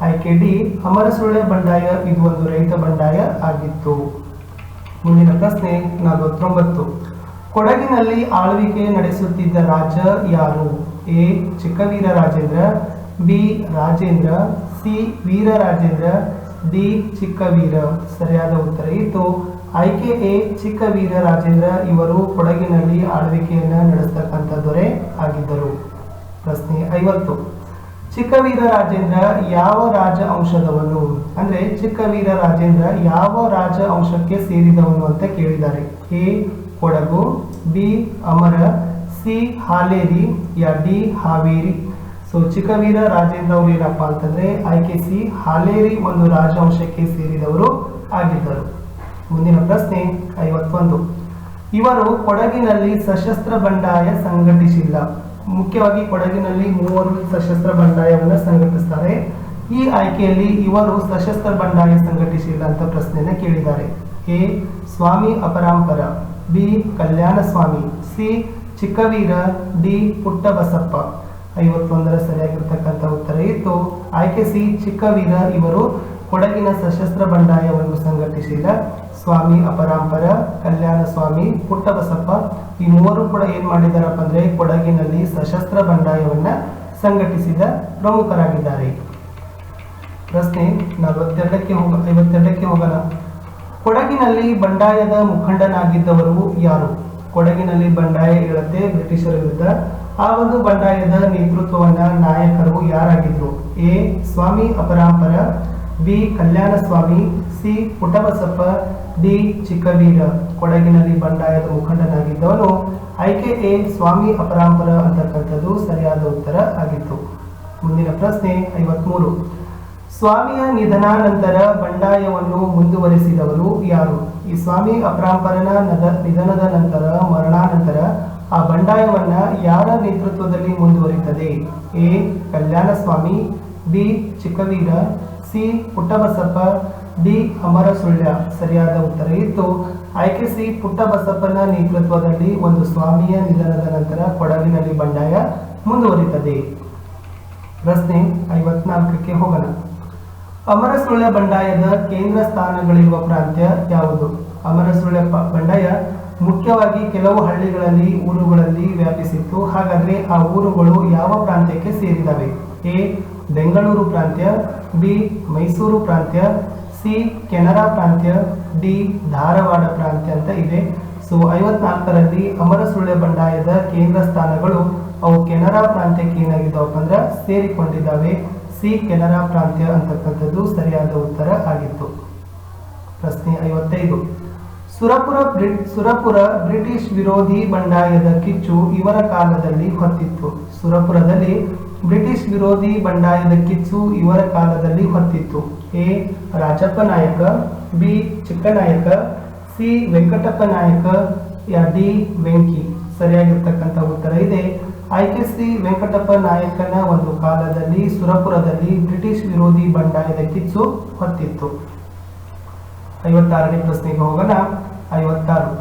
ಆಯ್ಕೆ ಡಿ, ಅಮರ ಸುಳ್ಯ ಬಂಡಾಯ ಇದು ಒಂದು ರೈತ ಬಂಡಾಯ ಆಗಿತ್ತು. ಮುಂದಿನ ಪ್ರಶ್ನೆ 49. ಕೊಡಗಿನಲ್ಲಿ ಆಳ್ವಿಕೆ ನಡೆಸುತ್ತಿದ್ದ ರಾಜ ಯಾರು? A. Chikkaveera Rajendra, B. Rajendra, C. Veer Rajendra, D. Chikkaveera. ಸರಿಯಾದ ಉತ್ತರ ಇತ್ತು ಆಯ್ಕೆ ಎ ಚಿಕ್ಕವೀರ ರಾಜೇಂದ್ರ ಇವರು ಕೊಡಗಿನಲ್ಲಿ ಆಳ್ವಿಕೆಯನ್ನ ನಡೆಸ್ತಕ್ಕಂಥ ದೊರೆ ಆಗಿದ್ದರು. ಪ್ರಶ್ನೆ 50. ಚಿಕ್ಕವೀರ ರಾಜೇಂದ್ರ ಯಾವ ರಾಜ ಅಂಶದವನು? ಅಂದ್ರೆ ಚಿಕ್ಕವೀರ ರಾಜೇಂದ್ರ ಯಾವ ರಾಜ ಅಂಶಕ್ಕೆ ಸೇರಿದವನು ಅಂತ ಕೇಳಿದ್ದಾರೆ. A Kodagu, B Amara, C Haleri, ಯಾ ಡಿ ಹಾವೇರಿ. ಸೊ ಚಿಕ್ಕವೀರ ರಾಜೇಂದ್ರ ಅವರು ಏನಪ್ಪಾ ಅಂತಂದ್ರೆ ಆಯ್ಕೆ ಸಿ ಹಾಲೇರಿ ಒಂದು ರಾಜವಂಶಕ್ಕೆ ಸೇರಿದವರು ಆಗಿದ್ದರು. ಮುಂದಿನ ಪ್ರಶ್ನೆ 51. ಇವರು ಕೊಡಗಿನಲ್ಲಿ ಸಶಸ್ತ್ರ ಬಂಡಾಯ ಸಂಘಟಿಸಿಲ್ಲ. ಮುಖ್ಯವಾಗಿ ಕೊಡಗಿನಲ್ಲಿ 3 ಸಶಸ್ತ್ರ ಬಂಡಾಯವನ್ನು ಸಂಘಟಿಸ್ತಾರೆ. ಈ ಆಯ್ಕೆಯಲ್ಲಿ ಇವರು ಸಶಸ್ತ್ರ ಬಂಡಾಯ ಸಂಘಟಿಸಿಲ್ಲ ಅಂತ ಪ್ರಶ್ನೆಯನ್ನು ಕೇಳಿದ್ದಾರೆ. A Swami Aparampara, B Kalyana Swami, C Chikkavira, D Puttabasappa. 51ರ ಸರಿಯಾಗಿರ್ತಕ್ಕಂಥ ಉತ್ತರ ಇತ್ತು ಆಯ್ಕೆ ಸಿ ಚಿಕ್ಕವೀರ ಇವರು ಕೊಡಗಿನ ಸಶಸ್ತ್ರ ಬಂಡಾಯವನ್ನು ಸಂಘಟಿಸಿಲ್ಲ. ಸ್ವಾಮಿ ಅಪರಾಂಪರ, ಕಲ್ಯಾಣ ಸ್ವಾಮಿ, ಪುಟ್ಟಬಸಪ್ಪ ಈ 3 ಕೂಡ ಏನ್ ಮಾಡಿದಾರಪ್ಪ ಅಂದ್ರೆ ಕೊಡಗಿನಲ್ಲಿ ಸಶಸ್ತ್ರ ಬಂಡಾಯವನ್ನ ಸಂಘಟಿಸಿದ ಪ್ರಮುಖರಾಗಿದ್ದಾರೆ. ಪ್ರಶ್ನೆ 52ಕ್ಕೆ ಹೋಗೋಣ. ಕೊಡಗಿನಲ್ಲಿ ಬಂಡಾಯದ ಮುಖಂಡನಾಗಿದ್ದವರು ಯಾರು? ಕೊಡಗಿನಲ್ಲಿ ಬಂಡಾಯ ಹೇಳುತ್ತೆ ಬ್ರಿಟಿಷರ ವಿರುದ್ಧ. ಆ ಒಂದು ಬಂಡಾಯದ ನೇತೃತ್ವವನ್ನ ನಾಯಕರು ಯಾರಾಗಿದ್ರು? A Swami Aparampara, B Kalyana Swami, C Puttabasappa, D Chikkavira. ಕೊಡಗಿನಲ್ಲಿ ಬಂಡಾಯದ ಮುಖಂಡನಾಗಿದ್ದವನು ಆಯ್ಕೆ ಎ ಸ್ವಾಮಿ ಅಪರಾಂಪರ ಅಂತಕ್ಕಂಥದ್ದು ಸರಿಯಾದ ಉತ್ತರ ಆಗಿತ್ತು. ಮುಂದಿನ ಪ್ರಶ್ನೆ 53. ಸ್ವಾಮಿಯ ನಿಧನಾನಂತರ ಬಂಡಾಯವನ್ನು ಮುಂದುವರಿಸಿದವರು ಯಾರು? ಈ ಸ್ವಾಮಿ ಅಪರಾಂಪರನ ನಿಧನದ ನಂತರ ಮರಣಾನಂತರ ಆ ಬಂಡಾಯವನ್ನ ಯಾರ ನೇತೃತ್ವದಲ್ಲಿ ಮುಂದುವರಿತದೆ? A Kalyana Swami, B Chikkavira, C Puttabasappa, D Amara Sullia. ಸರಿಯಾದ ಉತ್ತರ ಇತ್ತು ಆಯ್ಕೆ ಸಿ ಪುಟ್ಟಬಸಪ್ಪನ ನೇತೃತ್ವದಲ್ಲಿ ಒಂದು ಸ್ವಾಮಿಯ ನಿಧನದ ನಂತರ ಕೊಡಗಿನಲ್ಲಿ ಬಂಡಾಯ ಮುಂದುವರಿತದೆ. ಪ್ರಶ್ನೆ 54ಕ್ಕೆ ಹೋಗೋಣ. ಅಮರಸುಳ್ಯ ಬಂಡಾಯದ ಕೇಂದ್ರ ಸ್ಥಾನಗಳಿರುವ ಪ್ರಾಂತ್ಯ ಯಾವುದು? ಅಮರಸುಳ್ಯ ಬಂಡಾಯ ಮುಖ್ಯವಾಗಿ ಕೆಲವು ಹಳ್ಳಿಗಳಲ್ಲಿ ಊರುಗಳಲ್ಲಿ ವ್ಯಾಪಿಸಿತ್ತು. ಹಾಗಾದ್ರೆ ಆ ಊರುಗಳು ಯಾವ ಪ್ರಾಂತ್ಯಕ್ಕೆ ಸೇರಿದವೆ? ಎ ಬೆಂಗಳೂರು ಪ್ರಾಂತ್ಯ, ಬಿ ಮೈಸೂರು ಪ್ರಾಂತ್ಯ, ಸಿ ಕೆನರಾ ಪ್ರಾಂತ್ಯ, ಡಿ ಧಾರವಾಡ ಪ್ರಾಂತ್ಯ ಅಂತ ಇದೆ. ಸೊ 54ರಲ್ಲಿ ಅಮರಸುಳ್ಯ ಬಂಡಾಯದ ಕೇಂದ್ರ ಸ್ಥಾನಗಳು ಅವು ಕೆನರಾ ಪ್ರಾಂತ್ಯಕ್ಕೆ ಏನಾಗಿದ್ದಾವಪ್ಪ ಅಂದ್ರೆ ಸೇರಿಕೊಂಡಿದ್ದಾವೆ. ಸಿ ಕೆನರಾ ಪ್ರಾಂತ್ಯ ಅಂತಕ್ಕಂಥದ್ದು ಸರಿಯಾದ ಉತ್ತರ ಆಗಿತ್ತು. ಪ್ರಶ್ನೆ 55. ಸುರಪುರ ಬ್ರಿಟಿಷ್ ವಿರೋಧಿ ಬಂಡಾಯದ ಕಿಚ್ಚು ಇವರ ಕಾಲದಲ್ಲಿ ಹೊತ್ತಿತ್ತು. ಸುರಪುರದಲ್ಲಿ ಬ್ರಿಟಿಷ್ ವಿರೋಧಿ ಬಂಡಾಯದ ಕಿಚ್ಚು ಇವರ ಕಾಲದಲ್ಲಿ ಹೊತ್ತಿತ್ತು. ಎ ರಾಜಪ್ಪ ನಾಯಕ, ಬಿ ಚಿಕ್ಕನಾಯಕ, ಸಿ ವೆಂಕಟಪ್ಪ ನಾಯಕ, ಯಾ ಡಿ ವೆಂಕಿ. ಸರಿಯಾಗಿರ್ತಕ್ಕಂಥ ಉತ್ತರ ಇದೆ ಆಯ್ಕೆ ಸಿ ವೆಂಕಟಪ್ಪ ನಾಯಕನ ಒಂದು ಕಾಲದಲ್ಲಿ ಸುರಪುರದಲ್ಲಿ ಬ್ರಿಟಿಷ್ ವಿರೋಧಿ ಬಂಡಾಯದ ಕಿಚ್ಚು ಹೊತ್ತಿತ್ತು. 56ನೇ ಪ್ರಶ್ನೆಗೆ ಹೋಗೋಣ. 56.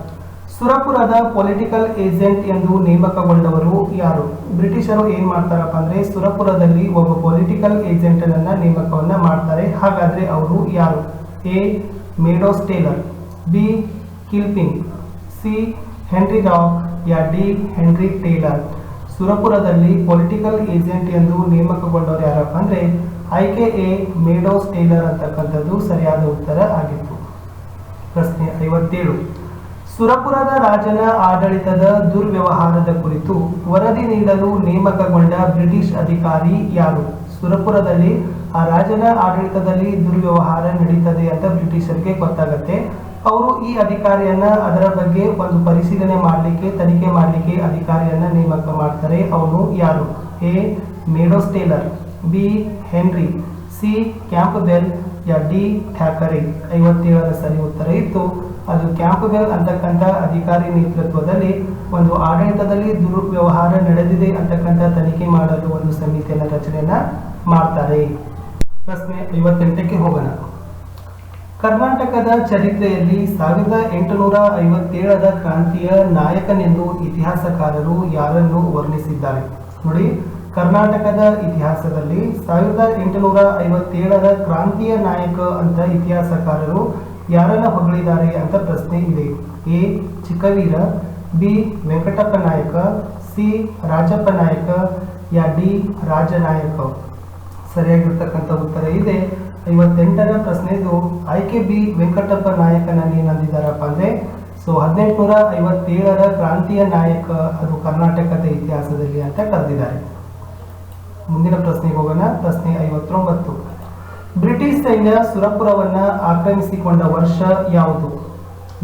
ಸುರಪುರದ ಪೊಲಿಟಿಕಲ್ ಏಜೆಂಟ್ ಎಂದು ನೇಮಕಗೊಂಡವರು ಯಾರು? ಬ್ರಿಟಿಷರು ಏನ್ ಮಾಡ್ತಾರಪ್ಪ ಅಂದ್ರೆ ಸುರಪುರದಲ್ಲಿ ಒಬ್ಬ ಪೊಲಿಟಿಕಲ್ ಏಜೆಂಟ್ ಅನ್ನ ನೇಮಕವನ್ನ ಮಾಡ್ತಾರೆ. ಹಾಗಾದ್ರೆ ಅವರು ಯಾರು? A Meadows Taylor, B Kipling, C Henry Rock, ಯಾ ಡಿ ಹೆನ್ರಿ ಟೇಲರ್. ಸುರಪುರದಲ್ಲಿ ಪೊಲಿಟಿಕಲ್ ಏಜೆಂಟ್ ಎಂದು ನೇಮಕಗೊಂಡವರು ಯಾರಪ್ಪ ಅಂದ್ರೆ ಆಯ್ಕೆ ಎ ಮೇಡೋಸ್ ಟೇಲರ್ ಅಂತಕ್ಕಂಥದ್ದು ಸರಿಯಾದ ಉತ್ತರ ಆಗಿತ್ತು. ಪ್ರಶ್ನೆ 57. ಸುರಪುರದ ರಾಜನ ಆಡಳಿತದ ದುರ್ವ್ಯವಹಾರದ ಕುರಿತು ವರದಿ ನೀಡಲು ನೇಮಕಗೊಂಡ ಬ್ರಿಟಿಷ್ ಅಧಿಕಾರಿ ಯಾರು? ಸುರಪುರದಲ್ಲಿ ಆ ರಾಜನ ಆಡಳಿತದಲ್ಲಿ ದುರ್ವ್ಯವಹಾರ ನಡೀತದೆ ಅಂತ ಬ್ರಿಟಿಷರಿಗೆ ಗೊತ್ತಾಗತ್ತೆ. ಅವರು ಈ ಅಧಿಕಾರಿಯನ್ನ ಅದರ ಬಗ್ಗೆ ಒಂದು ಪರಿಶೀಲನೆ ಮಾಡಲಿಕ್ಕೆ ತನಿಖೆ ಮಾಡಲಿಕ್ಕೆ ಅಧಿಕಾರಿಯನ್ನ ನೇಮಕ ಮಾಡ್ತಾರೆ. ಅವನು ಯಾರು? A Meadows Taylor, B Henry, C Campbell, ಯಾ ಡಿ ಥ್ಯಾಕರೆ. 57ರ ಸರಿ ಉತ್ತರ ಇತ್ತು ಅದು ಕ್ಯಾಂಪ್ಬೆಲ್ ಅಂತಕ್ಕಂಥ ಅಧಿಕಾರಿ ನೇತೃತ್ವದಲ್ಲಿ ಒಂದು ಆಡಳಿತದಲ್ಲಿ ದುರ್ವ್ಯವಹಾರ ನಡೆದಿದೆ ಅಂತಕ್ಕಂಥ ತನಿಖೆ ಮಾಡಲು ಒಂದು ಸಮಿತಿಯನ್ನ ರಚನೆಯನ್ನ ಮಾಡ್ತಾರೆ. ಪ್ರಶ್ನೆ 58ಕ್ಕೆ ಹೋಗೋಣ. ಕರ್ನಾಟಕದ ಚರಿತ್ರೆಯಲ್ಲಿ 1857ರ ಕ್ರಾಂತಿಯ ನಾಯಕನೆಂದು ಇತಿಹಾಸಕಾರರು ಯಾರನ್ನು ವರ್ಣಿಸಿದ್ದಾರೆ? ನೋಡಿ, ಕರ್ನಾಟಕದ ಇತಿಹಾಸದಲ್ಲಿ 1857ರ ಕ್ರಾಂತಿಯ ನಾಯಕ ಅಂತ ಇತಿಹಾಸಕಾರರು ಯಾರನ್ನ ಹೊಗಳಿದ್ದಾರೆ ಅಂತ ಪ್ರಶ್ನೆ ಇದೆ. ಎ ಚಿಕ್ಕವೀರ, ಬಿ ವೆಂಕಟಪ್ಪ ನಾಯಕ, ಸಿ ರಾಜಪ್ಪ ನಾಯಕ, ಯಾ ಡಿ ರಾಜನಾಯಕ. ಸರಿಯಾಗಿರ್ತಕ್ಕಂಥ ಉತ್ತರ ಇದೆ 58ರ ಪ್ರಶ್ನೆದು ಆಯ್ಕೆ ಬಿ ವೆಂಕಟಪ್ಪ ನಾಯಕನನ್ನು ಏನಂದಿದ್ದಾರಪ್ಪ ಅಂದ್ರೆ 1857ರ ಕ್ರಾಂತಿಯ ನಾಯಕ ಅದು ಕರ್ನಾಟಕದ ಇತಿಹಾಸದಲ್ಲಿ ಅಂತ ಕರೆದಿದ್ದಾರೆ. ಮುಂದಿನ ಪ್ರಶ್ನೆಗೆ ಹೋಗೋಣ. ಪ್ರಶ್ನೆ 59. ಬ್ರಿಟಿಷ್ ಸೈನ್ಯ ಸುರಪುರವನ್ನ ಆಕ್ರಮಿಸಿಕೊಂಡ ವರ್ಷ ಯಾವುದು?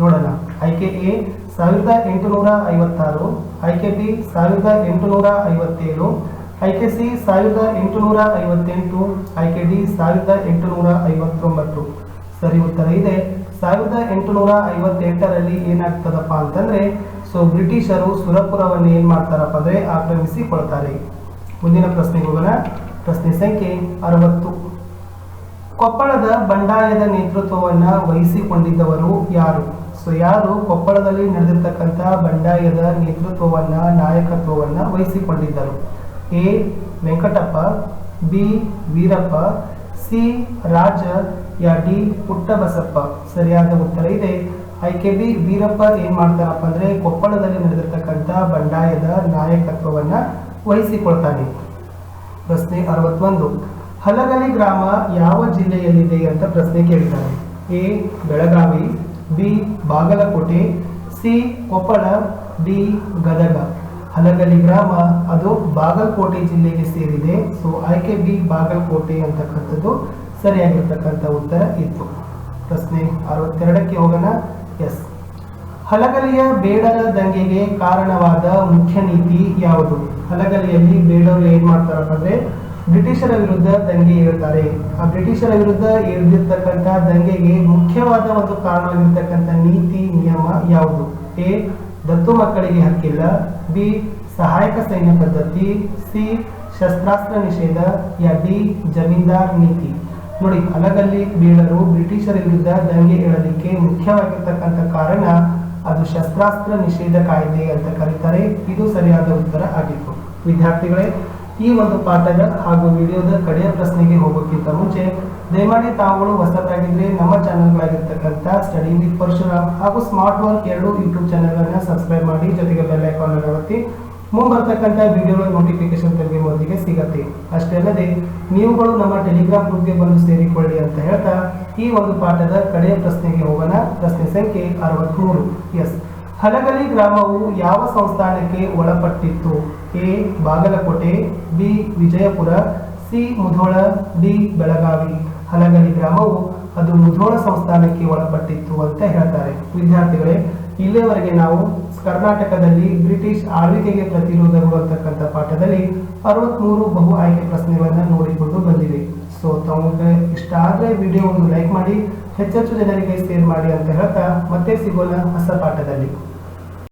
ನೋಡೋಣ. ಆಯ್ಕೆ ಎ 1856, ಆಯ್ಕೆ ಬಿ 1857, ಆಯ್ಕೆ ಸಿ 1858, ಆಯ್ಕೆ ಡಿ 1859. ಸರಿ ಉತ್ತರ ಇದೆ 1858ರಲ್ಲಿ ಏನಾಗ್ತದಪ್ಪ ಅಂತಂದ್ರೆ ಬ್ರಿಟಿಷರು ಸುರಪುರವನ್ನು ಏನ್ ಮಾಡ್ತಾರಪ್ಪ ಅಂದ್ರೆ ಆಕ್ರಮಿಸಿಕೊಳ್ತಾರೆ. ಮುಂದಿನ ಪ್ರಶ್ನೆಗೆ ಹೋಗೋಣ. ಪ್ರಶ್ನೆ ಸಂಖ್ಯೆ 60. ಕೊಪ್ಪಳದ ಬಂಡಾಯದ ನೇತೃತ್ವವನ್ನ ವಹಿಸಿಕೊಂಡಿದ್ದವರು ಯಾರು? ಯಾರು ಕೊಪ್ಪಳದಲ್ಲಿ ನಡೆದಿರ್ತಕ್ಕಂಥ ಬಂಡಾಯದ ನೇತೃತ್ವವನ್ನ ನಾಯಕತ್ವವನ್ನ ವಹಿಸಿಕೊಂಡಿದ್ದರು? A Venkatappa, B Veerappa, C Raja, ಯಾ ಡಿ ಪುಟ್ಟಬಸಪ್ಪ. ಸರಿಯಾದ ಉತ್ತರ ಇದೆ ಆಯ್ಕೆ ಬಿ ವೀರಪ್ಪ ಏನ್ ಮಾಡ್ತಾರಪ್ಪ ಅಂದ್ರೆ ಕೊಪ್ಪಳದಲ್ಲಿ ನಡೆದಿರ್ತಕ್ಕಂಥ ಬಂಡಾಯದ ನಾಯಕತ್ವವನ್ನ ವಹಿಸಿಕೊಳ್ತಾನೆ. ಪ್ರಶ್ನೆ 61. ಹಲಗಲಿ ಗ್ರಾಮ ಯಾವ ಜಿಲ್ಲೆಯಲ್ಲಿದೆ ಅಂತ ಪ್ರಶ್ನೆ ಕೇಳಿದ್ದಾರೆ. A Belagavi, B Bagalkote, C Koppal, D Gadag. Halagali ಗ್ರಾಮ ಅದು ಬಾಗಲಕೋಟೆ ಜಿಲ್ಲೆಗೆ ಸೇರಿದೆ. ಆಯ್ಕೆ ಬಿ ಬಾಗಲಕೋಟೆ ಅಂತಕ್ಕಂಥದ್ದು ಸರಿಯಾಗಿರ್ತಕ್ಕಂಥ ಉತ್ತರ ಇತ್ತು. ಪ್ರಶ್ನೆ 62ಕ್ಕೆ ಹೋಗೋಣ. ಎಸ್. ಹಲಗಲಿಯ ಬೇಡರ ದಂಗೆಗೆ ಕಾರಣವಾದ ಮುಖ್ಯ ನೀತಿ ಯಾವುದು? ಹಲಗಲಿಯಲ್ಲಿ ಬೇಡರು ಏನ್ ಮಾಡ್ತಾರಪ್ಪ ಅಂದ್ರೆ ಬ್ರಿಟಿಷರ ವಿರುದ್ಧ ದಂಗೆ ಏಳ್ತಾರೆ. ಆ ಬ್ರಿಟಿಷರ ವಿರುದ್ಧ ಏಳ್ದಿರ್ತಕ್ಕಂಥ ದಂಗೆಗೆ ಮುಖ್ಯವಾದ ಒಂದು ಕಾರಣವಾಗಿರ್ತಕ್ಕಂಥ ನೀತಿ ನಿಯಮ ಯಾವುದು? ಎ ದತ್ತು ಮಕ್ಕಳಿಗೆ ಹಕ್ಕಿಲ್ಲ, ಬಿ ಸಹಾಯಕ ಸೈನ್ಯ ಪದ್ಧತಿ, ಸಿ ಶಸ್ತ್ರಾಸ್ತ್ರ ನಿಷೇಧ, ಯಾ ಡಿ ಜಮೀನ್ದಾರ್ ನೀತಿ. ನೋಡಿ, ಹಲಗಲ್ಲಿ ಬೇಡರು ಬ್ರಿಟಿಷರ ವಿರುದ್ಧ ದಂಗೆ ಏಳಲಿಕ್ಕೆ ಮುಖ್ಯವಾಗಿರ್ತಕ್ಕಂಥ ಕಾರಣ ಅದು ಶಸ್ತ್ರಾಸ್ತ್ರ ನಿಷೇಧ ಕಾಯ್ದೆ ಅಂತ ಕರೀತಾರೆ. ಇದು ಸರಿಯಾದ ಉತ್ತರ ಆಗಿತ್ತು. ವಿದ್ಯಾರ್ಥಿಗಳೇ, ಈ ಒಂದು ಪಾಠದ ಹಾಗೂ ವಿಡಿಯೋದ ಕಡೆಯ ಪ್ರಶ್ನೆಗೆ ಹೋಗೋಕ್ಕಿಂತ ಮುಂಚೆ ದಯಮಾಡಿ ತಾವುಗಳು ಹೊಸಬರಾಗಿದ್ರೆ ನಮ್ಮ ಚಾನೆಲ್ಗಳಾಗಿರ್ತಕ್ಕಂಥ ಸ್ಟಡಿ ವಿತ್ ಪರಶುರಾಮ್ ಹಾಗೂ ಸ್ಮಾರ್ಟ್ ವರ್ಕ್ 2 ಯೂಟ್ಯೂಬ್ ಚಾನೆಲ್ಗಳನ್ನ ಸಬ್ಸ್ಕ್ರೈಬ್ ಮಾಡಿ, ಜೊತೆಗೆ ಬೆಲ್ ಐಕಾನ್ ಅನ್ನು ಒತ್ತಿ ಮುಂಬರ್ತಕ್ಕಂಥ ವಿಡಿಯೋಗಳ ನೋಟಿಫಿಕೇಶನ್ ತಮಗೆ ಮೊದಲಿಗೆ ಸಿಗತ್ತೆ. ಅಷ್ಟೇ ಅಲ್ಲದೆ ನೀವುಗಳು ನಮ್ಮ ಟೆಲಿಗ್ರಾಮ್ ಗ್ರೂಪ್ಗೆ ಬಂದು ಸೇರಿಕೊಳ್ಳಿ ಅಂತ ಹೇಳ್ತಾ ಈ ಒಂದು ಪಾಠದ ಕಡೆಯ ಪ್ರಶ್ನೆಗೆ ಹೋಗೋಣ. ಪ್ರಶ್ನೆ ಸಂಖ್ಯೆ 63. ಎಸ್. ಹಲಗಲಿ ಗ್ರಾಮವು ಯಾವ ಸಂಸ್ಥಾನಕ್ಕೆ ಒಳಪಟ್ಟಿತ್ತು? A Bagalkote, B Vijayapura, C Mudhol, D Belagavi. Halagali ಗ್ರಾಮವು ಅದು ಮುಧೋಳ ಸಂಸ್ಥಾನಕ್ಕೆ ಒಳಪಟ್ಟಿತ್ತು ಅಂತ ಹೇಳ್ತಾರೆ. ವಿದ್ಯಾರ್ಥಿಗಳೇ, ಇಲ್ಲಿಯವರೆಗೆ ನಾವು ಕರ್ನಾಟಕದಲ್ಲಿ ಬ್ರಿಟಿಷ್ ಆಳ್ವಿಕೆಗೆ ಪ್ರತಿರೋಧಗಳು ಅಂತಕ್ಕಂಥ ಪಾಠದಲ್ಲಿ 63 ಬಹು ಆಯ್ಕೆ ಪ್ರಶ್ನೆಗಳನ್ನು ನೋಡಿಕೊಂಡು ಬಂದಿವೆ. ತಮಗೆ ಇಷ್ಟ ಆದರೆ ವಿಡಿಯೋ ಒಂದು ಲೈಕ್ ಮಾಡಿ, ಹೆಚ್ಚೆಚ್ಚು ಜನರಿಗೆ ಶೇರ್ ಮಾಡಿ ಅಂತ ಹೇಳ್ತಾ ಮತ್ತೆ ಸಿಗೋಣ ಹೊಸ ಪಾಠದಲ್ಲಿ.